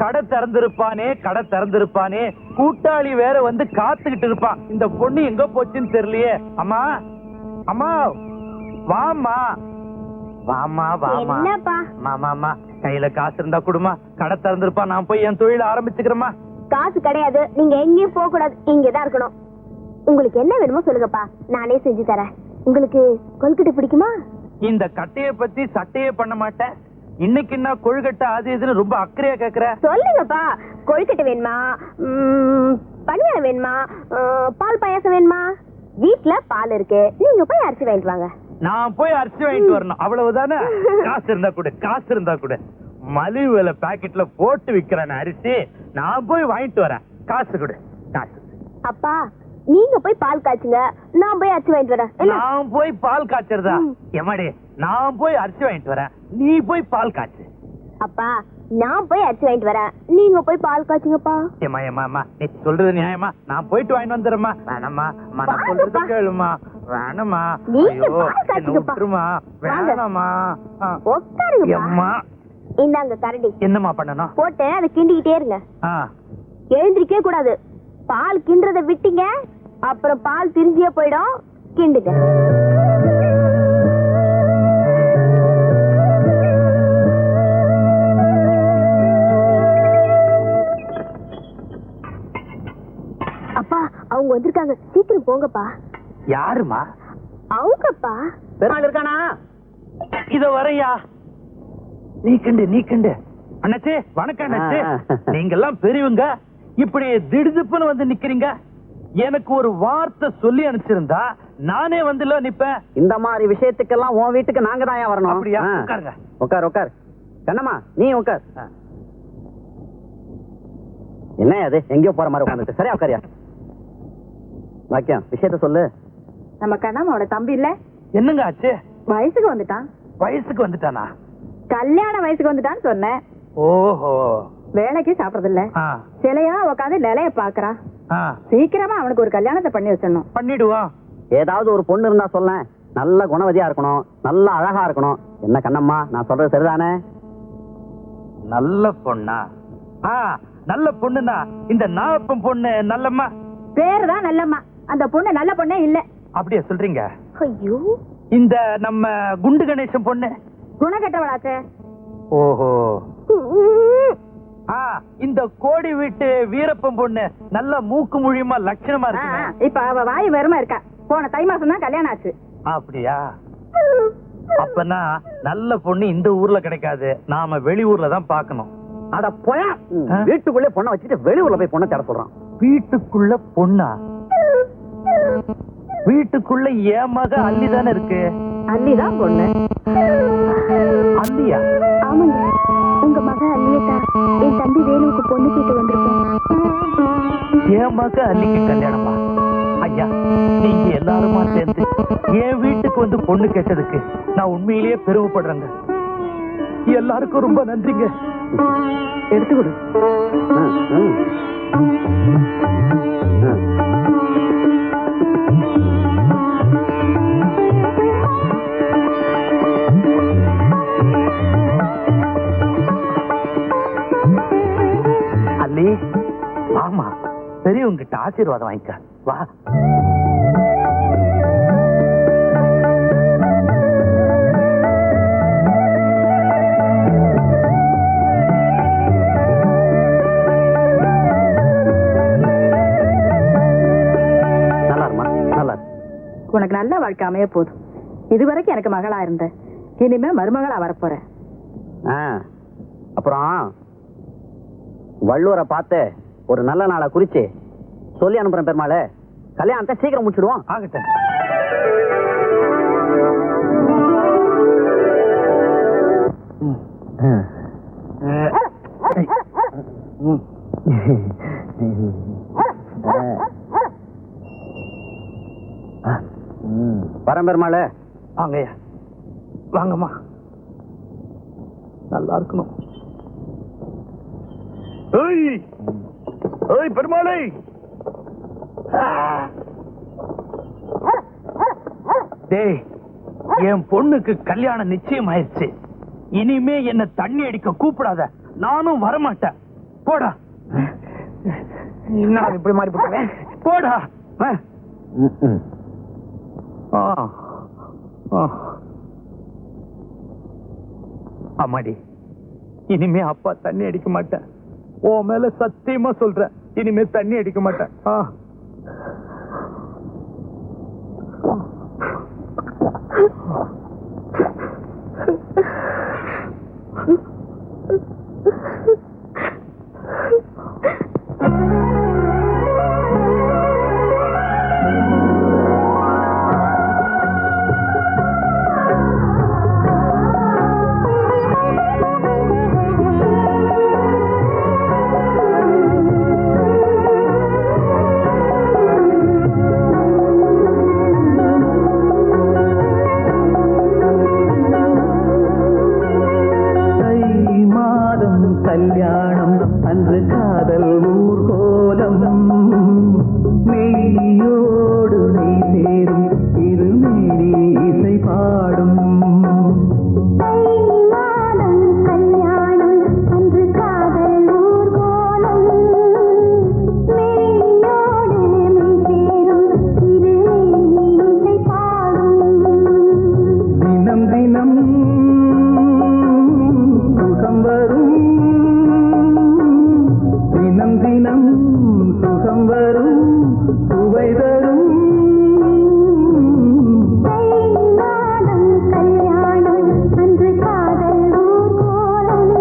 கடை திறந்திருப்பானே கூட்டாளி வேற வந்து காத்துக்கிட்டு இருப்பான். இந்த பொண்ணு எங்க போச்சுன்னு தெரியலையே. அம்மா அம்மா வாமா வாமா வாமா. மாமா கையில காசு இருந்தா கொடுமா. கடை திறந்திருப்பான், நான் போய் என் தொழில ஆரம்பிச்சுக்கிறேம்மா. காசு கிடையாது, நீங்க எங்கேயும் போக கூடாது, இங்கதான் இருக்கணும். உங்களுக்கு என்ன வேணுமோ சொல்லுங்கப்பா, நானே செஞ்சு தரேன். உங்களுக்கு கொழுக்கட்டை பிடிக்குமா? இந்த கட்டைய பத்தி சட்டையே பண்ண மாட்டேன். இன்னைக்கு நான் கொழுக்கட்டை அது இதுன்னு ரொம்ப அக்கறையா கேக்குற. சொல்லுங்கப்பா, கொழுக்கட்டை வேணுமா, பணியாரம் வேணுமா, பால் பாயாசம் வேணுமா? வீட்டுல பால் இருக்கு, நீங்க போய் அரிசி வாங்கிட்டு வாங்க. நான் போய் அரிசி வாங்கிட்டு வரணும், அவ்வளவுதானே? காசு இருந்தா கூட மலிவு விலை பாக்கெட்ல போட்டு விக்கிறேன் அரிசி. நான் போய் வாங்கிட்டு வரேன். காசு கொடு, காசு. அப்பா, நீங்க போய் பால் காய்ச்சுங்க, நான் போய் அரிசி வாங்கிட்டு வரேன். நான் போய் பால் காய்ச்சறதா? எம்மாடி, நான் போய் அரிசி வாங்கிட்டு வரேன், நீ போய் பால் காய்ச்சு. அப்பா, நான் போய் அரிசி வாங்கிட்டு வரேன், நீங்க போய் பால் காய்ச்சுங்கப்பா. ஏமா நீ சொல்றது நியாயமா? நான் போயிட்டு வாங்கிட்டு வந்துடுறேம்மா. வேணாமா, நான் சொல்றது கேளுமா. வேணாமா, விட்டுருமா. வேணாமா, உட்காருங்கம்மா. இந்தாங்க கரண்டி. என்னம்மா பண்ணணும்? போட்டு அதை கிண்டிக்கிட்டே இருங்க. எழுந்திருக்கே கூடாது. பால் கிண்டுறத விட்டீங்க, அப்புறம் பால் திரிஞ்சியே போயிடும். கிண்டுங்க. அப்பா, அவங்க வந்திருக்காங்க, சீக்கிரம் போங்கப்பா. யாருமா? அவங்கப்பா. பெருமாள் இருக்கானா? இத வரையா? நீ கண்டு அண்ணாச்சி, வணக்கம் அண்ணாச்சி. நீங்க எல்லாம் பெரியவங்க, இப்படி திடுதுப்புன்னு வந்து நிக்கிறீங்க. எனக்கு ஒரு வார்த்தை சொல்லி அனுப்பிச்சிருந்தா நானே வந்து நிப்பேன். இந்த மாதிரி விஷயத்துக்கெல்லாம் உன் வீட்டுக்கு நாங்க தான் வரணும். அப்படியா? உட்காருங்க. உட்கார் கண்ணம்மா, நீ உட்கார். என்ன அது எங்கேயோ போற மாதிரி உட்காந்துட்டு? சரியா உட்காரியா? வாக்கியம், விஷயத்த சொல்லு. நம்ம கண்ணம்மாவோட தம்பி இல்ல, என்னங்க ஆச்சு? வயசுக்கு வந்துட்டான். வயசுக்கு வந்துட்டானா? கல்யாண வயசுக்கு வந்துட்டான்னு சொன்னேன். ஓஹோ. வேலைக்கு சாப்பிடறது இல்ல, சிலையா உட்காந்து நிலைய பாக்குறான். சீக்கிரமா அவனுக்கு ஒரு கல்யாணத்தை பண்ணி வச்சிடணும். பண்ணிடுவான். ஏதாவது ஒரு பொண்ணு இருந்தா சொல்ல, நல்ல குணவதியா இருக்கணும், நல்ல அழகா இருக்கணும். என்ன கண்ணம்மா, நான் சொல்றது சரிதானே? நல்ல பொண்ணா? நல்ல பொண்ணுனா இந்த நாப்பம் பொண்ணு நல்லம்மா. பேருதான் நல்லம்மா, அந்த பொண்ணு நல்ல பொண்ணே இல்ல. அப்படியா சொல்றீங்க? ஐயோ, இந்த நம்ம குண்டு கணேசன் பொண்ணு குணக்கட்டவளாச்சே. ஓஹோ. இந்த கோடி வீட்டு வீரப்பன் பொண்ணு நல்ல மூக்கு முழியமா லட்சணமா இருக்கு. இப்ப அவ வாய் வெறுமா இருக்கா. போன தை மாசம் தான் கல்யாணம் ஆச்சு. அப்படியா? அப்பனா நல்ல பொண்ணு இந்த ஊர்ல கிடைக்காது, நாம வெளியூர்ல தான் பாக்கணும். அட போய, வீட்டுக்குள்ளே பொண்ணை வச்சுட்டு வெளியூர்ல போய் பொண்ணை தேட சொல்றான். வீட்டுக்குள்ள பொண்ணா? வீட்டுக்குள்ள என் மக அல்லி தானே இருக்கு. அல்லிதான் பொண்ணு. அல்லியா? ஆமாங்க, உங்க மக அல்லியத்தான் என் தம்பி வேலுவுக்கு பொண்ணு கேட்டு வந்திருக்கோம். என் மக அல்லிக்கு கல்யாணமா? ஐயா, நீங்க எல்லாருமா சேர்ந்து என் வீட்டுக்கு வந்து பொண்ணு கேட்டதுக்கு நான் உண்மையிலேயே பெருமைப்படுறேங்க. எல்லாருக்கும் ரொம்ப நன்றிங்க. எடுத்துக்கொடு. அல்லி, ஆமா, பெரியவங்க கிட்ட ஆசீர்வாதம் வாங்கிக்க வா. உனக்கு நல்ல வாழ்க்கை அமைய போதும். இதுவரைக்கும் எனக்கு மகளா இருந்த, இனிமே மருமகளா வரப்போற. அப்புறம் வள்ளுவரை பார்த்து ஒரு நல்ல நாளை குறிச்சு சொல்லி அனுப்புறேன். பெருமாள், கல்யாணத்தை சீக்கிரம் முடிச்சிடுவோம். ஆகட்டும். வரேன் பெருமாள். வாங்கய்யா, வாங்கம்மா. நல்லா இருக்கணும். பெருமாளை, டேய், என் பொண்ணுக்கு கல்யாணம் நிச்சயம் ஆயிடுச்சு. இனிமே என்ன தண்ணி அடிக்க கூப்பிடாத, நானும் வரமாட்டேன். போடா. என்ன இப்படி மாறி போட்டேன்? போடா. அம்மாடி, இனிமே அப்பா தண்ணி அடிக்க மாட்டேன். உன் மேல சத்தியமா சொல்றேன், இனிமே தண்ணி அடிக்க மாட்டேன். கல்யாணம் அன்று காதல் ஊர்கோலம் மெய்யோடு மெய் சேரும் இருமேனி இசை பாடும். கல்யாணம் அன்று காதல் ஊர்கோலம் மெய்யோடு மெய் சேரும் இருமேனி இசை பாடும். தினம் தினம் சுகம் வரும், தினம் தினம் சுகம் வரும், சுவை தரும். கல்யாணம் அன்று காதல் ஊர்கோலம்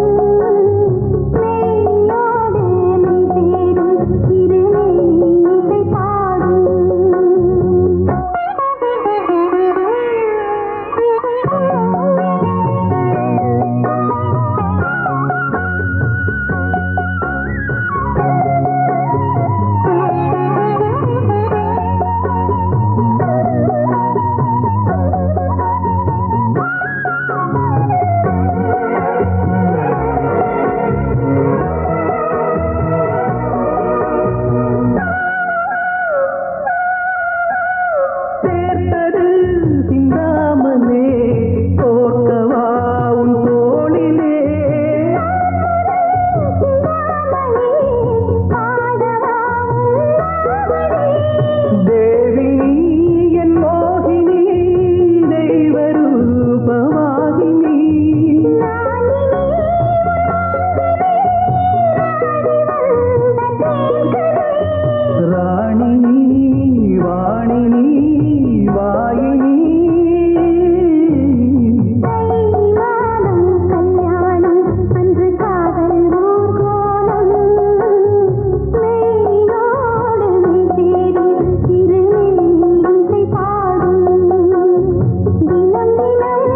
மெய்யோடு மெய் சேரும் இருமேனி இசை பாடும். சேர்த்தது சிந்தாமலே கோர்க்கவா உன் தோளிலே. தேவி நீ என் மோகினி, தெய்வ ரூபவாகினி. ராணி நீ, வாணி நீ, வாயினி. கல்யாணம் அன்று காதல் ஊர்கோலம் மெய்யோடு மெய் சேரும் இருமேனி இசை பாடும். தினம் தினம்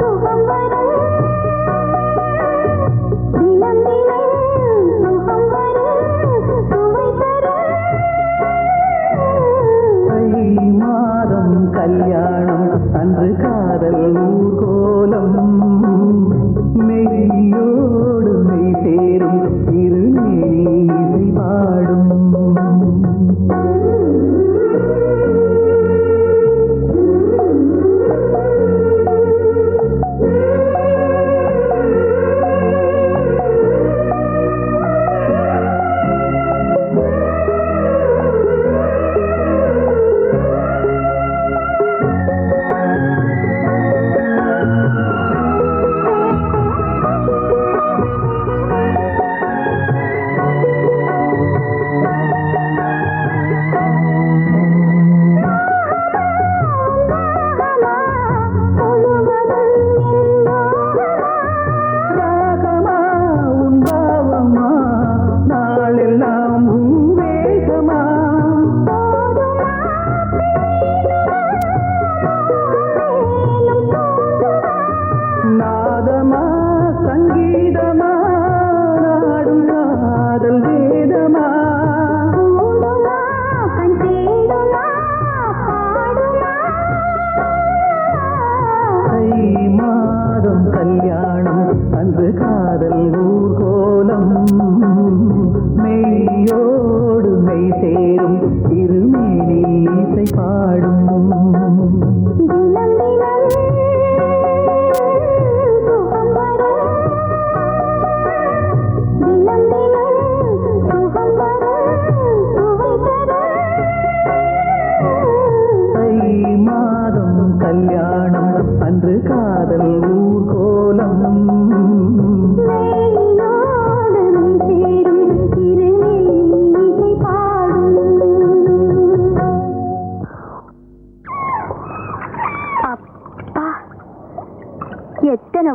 சுகம் வரும், தினம் தினம் சுகம் வரும், சுவை தரும். தை மாதம் கல்யாணம் அன்று காதல் ஊர்கோலம் மெய்யோடு மெய் சேரும் இருமேனி இசை பாடும். ராகமா உன் பாவமா, நாளெல்லாம் உன் வேகமா. நாதமா சங்கீதமா, நாடும் காதல் வேதமா. தை மாதம் கல்யாணம் அன்று காதல் ஊர்கோலம் மெய்யோடு மெய் சேரும் இருமேனி இசை பாடும். தினம் தினம் சுகம் வரும்,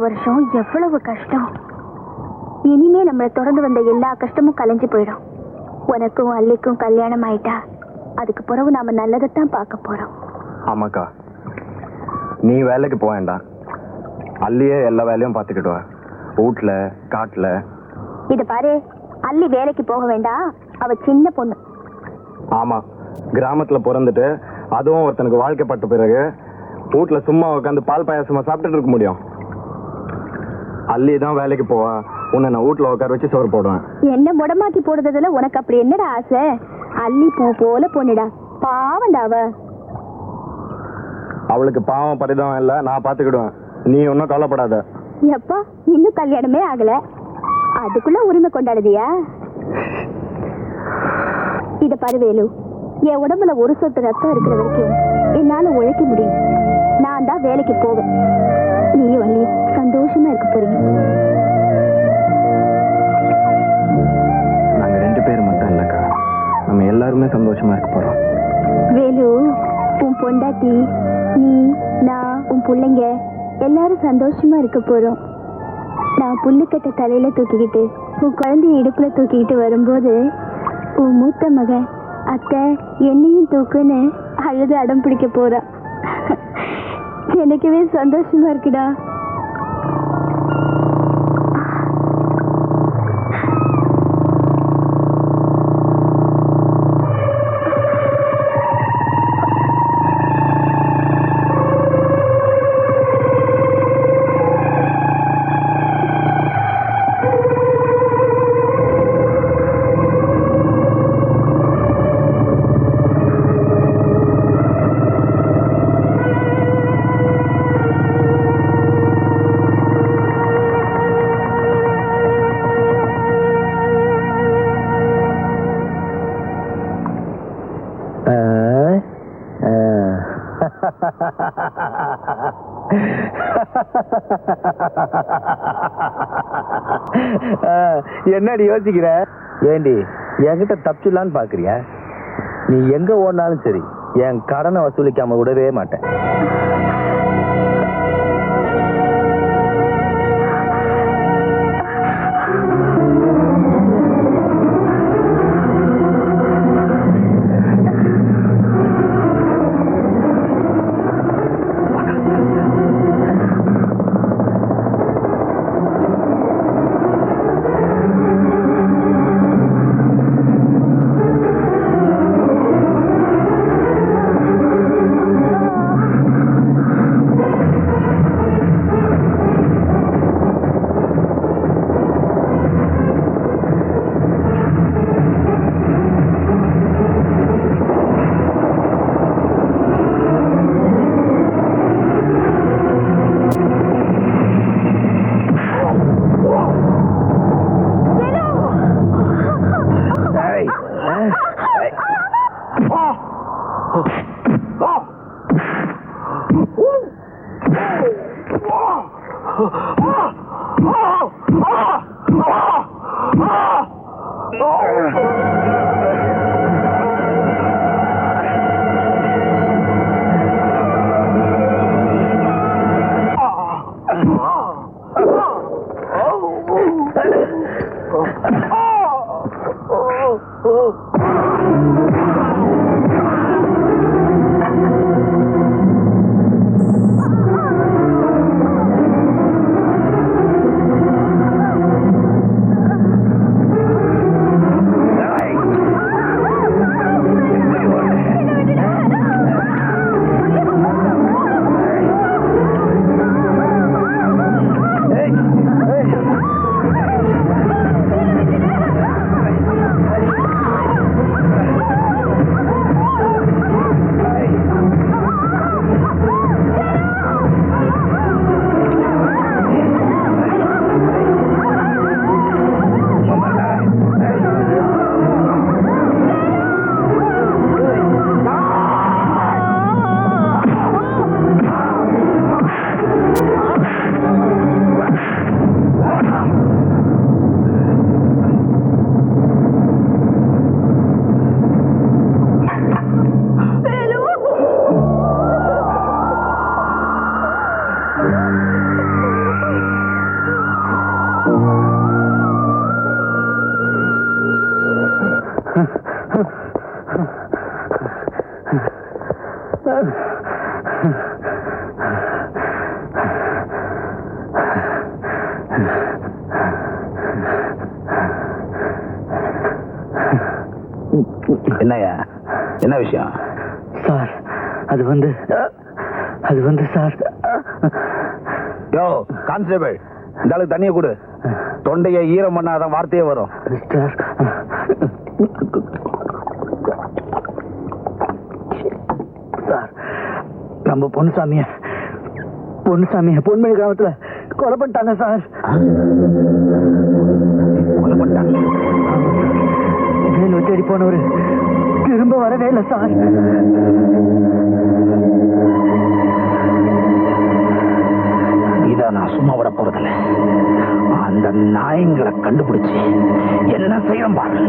வருஷம் எவ்வளவு கஷ்டம். இனிமே நம்மளை தொடர்ந்து வந்த எல்லா கஷ்டமும் கலைஞ்சு போயிடும். உனக்கும் அல்லிக்கும் கல்யாணம் ஆயிட்டா அதுக்கு பிறகு நாம நல்லதைத்தான் பார்க்க போறோம். ஆமாக்கா, நீ வேலைக்கு போக வேண்டாம். அல்லியே எல்லா வேலையும் பார்த்துக்கிடுவா, வீட்டுல காட்டுல. இத பாரு, அல்லி வேலைக்கு போக வேண்டாம், அவ சின்ன பொண்ணு. ஆமா, கிராமத்துல பிறந்துட்டு அதுவும் ஒருத்தனுக்கு வாழ்க்கைப்பட்ட பிறகு வீட்டுல சும்மா உட்காந்து பால் பாயாசமா சாப்பிட்டுட்டு இருக்க முடியும்? அல்லி தான் வேலைக்கு போவா, உன்னை நான் வீட்டுல உட்கார வச்சு சோறு போடுவேன். என்ன முடமாக்கி போடுறதுல உனக்கு அப்படி என்னடா ஆசை? அல்லி பூ போல பொண்ணுடா, பாவண்டா அவ. அவளுக்கு பாவம் பரிதாபம் இல்ல, நான் பாத்துக்கிடுவேன். நீ ஒன்னும் கவலைப்படாத. எப்பா, இன்னும் கல்யாணமே ஆகல, அதுக்குள்ள உரிமை கொண்டாடுதியா? இத பாரு வேலு, என் உடம்புல ஒரு சொட்டு ரத்தம் இருக்கிற வரைக்கும் என்னால உழைக்க முடியும். நான் தான் வேலைக்கு போவேன். நீயும் வள்ளி சந்தோஷமா இருக்க போறீங்க. நாங்க 2 பேர் மட்டும் இல்லக்கா, நம்ம எல்லாருமே சந்தோஷமா இருக்க போறோம். வேலு, உன் பொண்டாட்டி, நீ, நான், உன் பிள்ளைங்க எல்லாரும் சந்தோஷமா இருக்க போறோம். நான் புல்லுக்கட்டை தலையில தூக்கிக்கிட்டு உன் குழந்தைய இடுப்புல தூக்கிக்கிட்டு வரும்போது உன் மூத்த மகன் அத்தை என்னையும் தூக்குன்னு அழுது அடம் பிடிக்க போறா. எனக்குவே சந்தோஷமா இருக்குடா. என்னடி யோசிக்கிற? ஏண்டி என்கிட்ட தப்பிச்சிடலான்னு பாக்குறியா? நீ எங்க ஓடினாலும் சரி, என் கடனை வசூலிக்காம விடவே மாட்டேன். என்னையா என்ன விஷயம் சார் அது வந்து சார் யோ கான்ஸ்டேபிள் இந்த ஆளுக்கு தண்ணியை கொடு தொண்டையை ஈரம் பண்ணாதான் வார்த்தையே வரும் சார் சார் நம்ம பொன்னுசாமிய பொன்மணி கிராமத்துல கொலை பண்ணிட்டாங்க சார். கொலை பண்ணிட்டாங்க வேலு தேடி போனவரு திரும்ப வரவே இல்லை சார். இத நான் சும்மா விட போறதில்ல. அந்த நாயங்களை கண்டுபிடிச்சு என்ன செய்யணும் பாரு.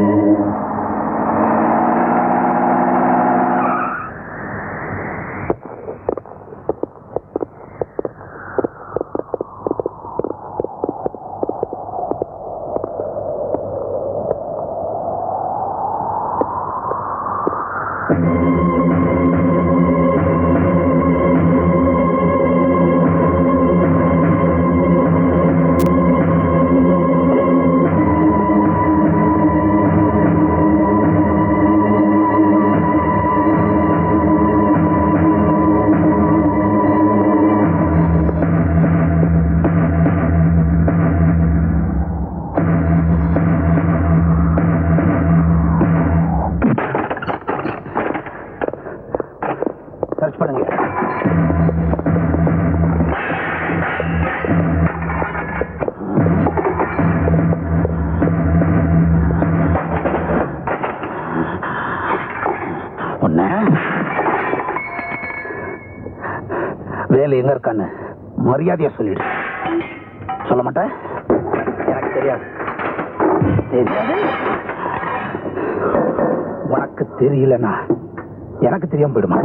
சர்ச் பண்ணுங்க. வேலை எங்க இருக்கான்னு மரியாதையா சொல்லிடு. சொல்ல மாட்டேன், எனக்கு தெரியாது. உனக்கு தெரியலனா எனக்கு தெரியாம போயிடுமா?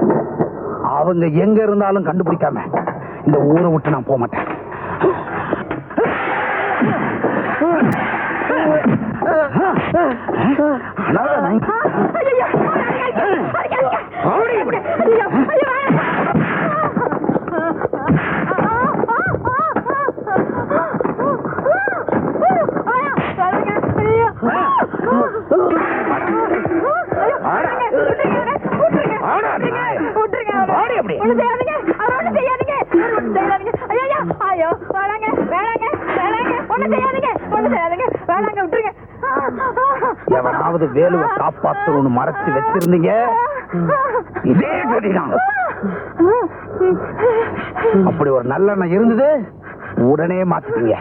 அவங்க எங்க இருந்தாலும் கண்டுபிடிக்காம இந்த ஊரை விட்டு நான் போக மாட்டேன். எவனாவது வேலுவை காப்பாத்தணும்னு மறைச்சு வச்சிருந்தீங்க இதே கதிதான். அப்படி ஒரு நல்லெண்ணம் இருந்தது உடனே மாத்திட்டீங்க.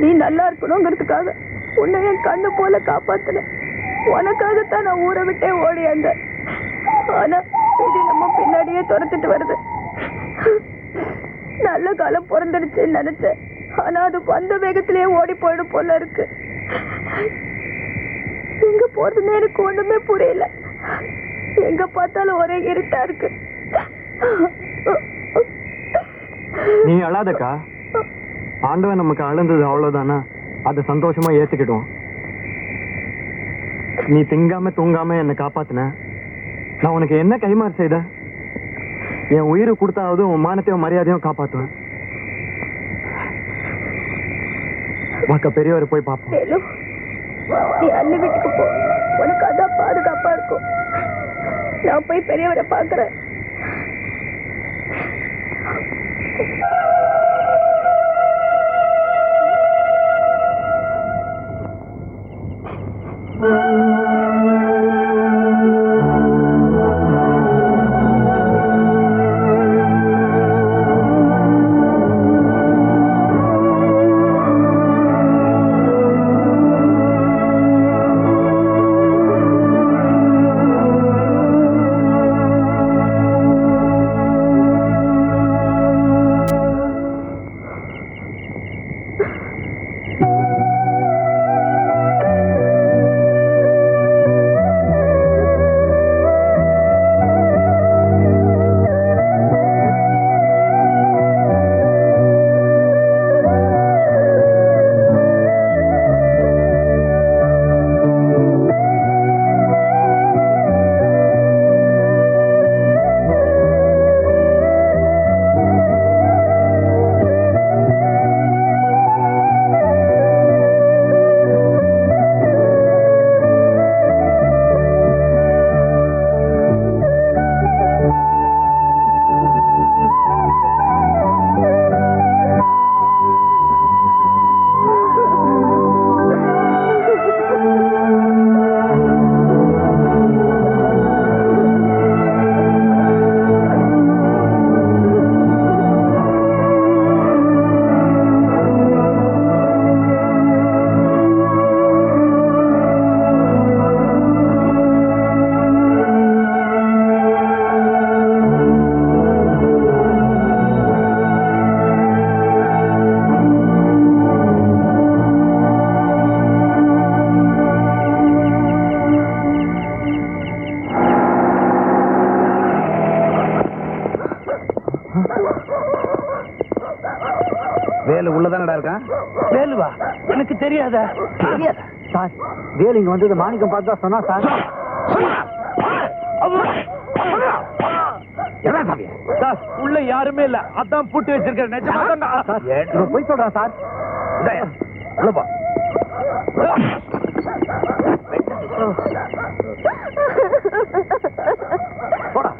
நீ நல்லா இருக்கணுங்கிறதுக்காக உன்னை என் கண்ணு போல காப்பாத்தின. உனக்காகத்தான் நான் ஊரை விட்டே ஓடியாந்த. ஆனா இது நம்ம பின்னாடியே துரத்துட்டு வருது. நல்ல காலம் பிறந்துடுச்சுன்னு நினைச்சேன். ஆனா அது வந்த வேகத்திலேயே ஓடி போயிடும் போல இருக்கு. எங்க போறதுன்னு எனக்கு ஒண்ணுமே புரியல. எங்க பார்த்தாலும் ஒரே இருட்டா இருக்கு. நீ அழாதக்கா. ஆண்டவன் நமக்கு அழுந்தது அவ்வளவுதானா, அதை சந்தோஷமா ஏத்துக்கிடுவோம். நீ திங்காம தூங்காம என்னை காப்பாத்தின. நான் உனக்கு என்ன கைமாறு செய்த? என் உயிரை கொடுத்தாவது உன் மானத்தையும் மரியாதையும் காப்பாத்துவேன். வாக்க பெரியவரை போய் பார்ப்போம். நீ அண்ணி வீட்டுக்கு போ, உனக்கு அதான் பாதுகாப்பா இருக்கும். நான் போய் பெரியவரை பாக்குறேன். எனக்கு தெரியாத சார் வேலிங்க வந்தது மாணிக்கம் பார்த்து தான் சொன்னா சார். என்ன சாமி சார் உள்ள யாருமே இல்ல, அதான் பூட்டி வச்சிருக்கேன். நிஜமா தான் இவன் போய் சொல்றான் சார். உள்ள போ. போடா.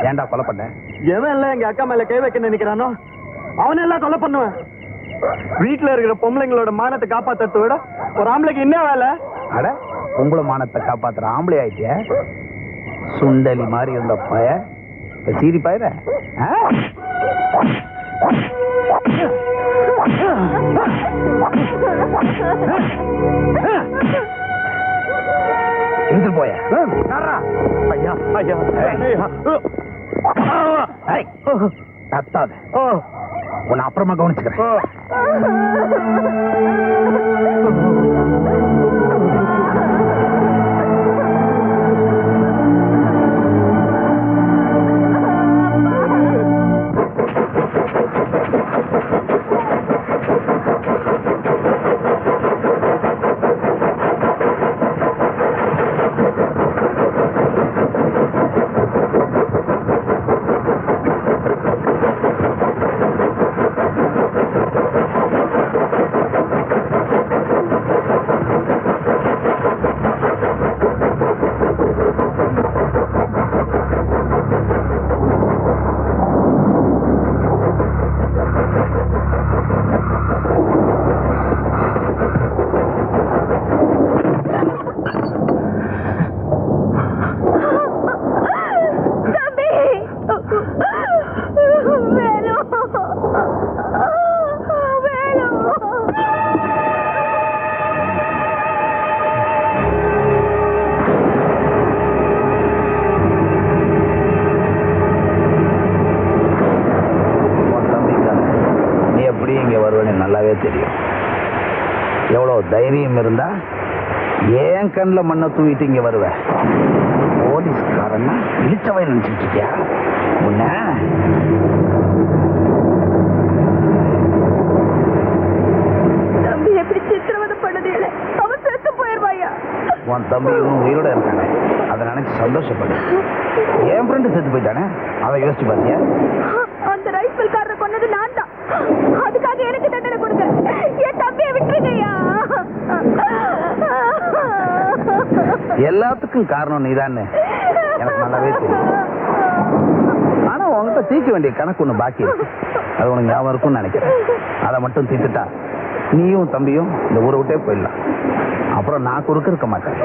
ஏன்டா கொலை பண்ண? எவன் இல்ல எங்க அக்கா மேல கை வைக்க நினைக்கிறானோ அவனெல்லாம் கொலை பண்ணுவேன். வீட்டுல இருக்கிற பொம்பளைங்களோட மானத்தை காப்பாத்துறத விட ஒரு ஆம்பளைக்கு என்ன வேலை? அட உங்கள மானத்தை காப்பாத்துற ஆம்பளை ஆயிட்டிய. சுண்டலி மாதிரி இருந்த பய இப்ப சீரி பயிர. இருந்து போய ஐயா ஐயா கத்தாத. உன்னை அப்புறமா கவனிச்சுக்கிறேன். நல்லாவே தெரியும். எவ்வளவு தைரியம் இருந்தா ஏன் கண்ணில் மண்ணை தூவிட்டு இங்க வருவேன்? போலீஸ்காரன்னா இழிச்சவை நினைச்சிட்டு இருக்கியா? உன்ன தம்பி எப்படி சித்திரவதை பண்ணது இல்லை, அவன் செத்து போயிருவாயா? உன் தம்பி இன்னும் உயிரோட இருக்கானே, அதை நினைச்சு சந்தோஷப்படு. என் ஃப்ரெண்டு செத்து போயிட்டானே, அதை யோசிச்சு பாத்தியா? அந்த ரைஃபிள்காரரை கொன்னது நான் தான். அதுக்காக எனக்கு தண்டனை கொடுங்க. என் தம்பியை விட்டுருங்கய்யா. எல்லாத்துக்கும் காரணம் நீதானே, எனக்கு நல்லாவே தெரியும். ஆனா உங்ககிட்ட தீர்க்க வேண்டிய கணக்கு ஒண்ணு பாக்கி இருக்கு. அது உனக்கு ஞாபகம் இருக்கும்னு நினைக்கிறேன். அதை மட்டும் தீர்த்துட்டா நீயும் தம்பியும் இந்த ஊரை விட்டே போயிடலாம். அப்புறம் நான் குறுக்க இருக்க மாட்டேன்.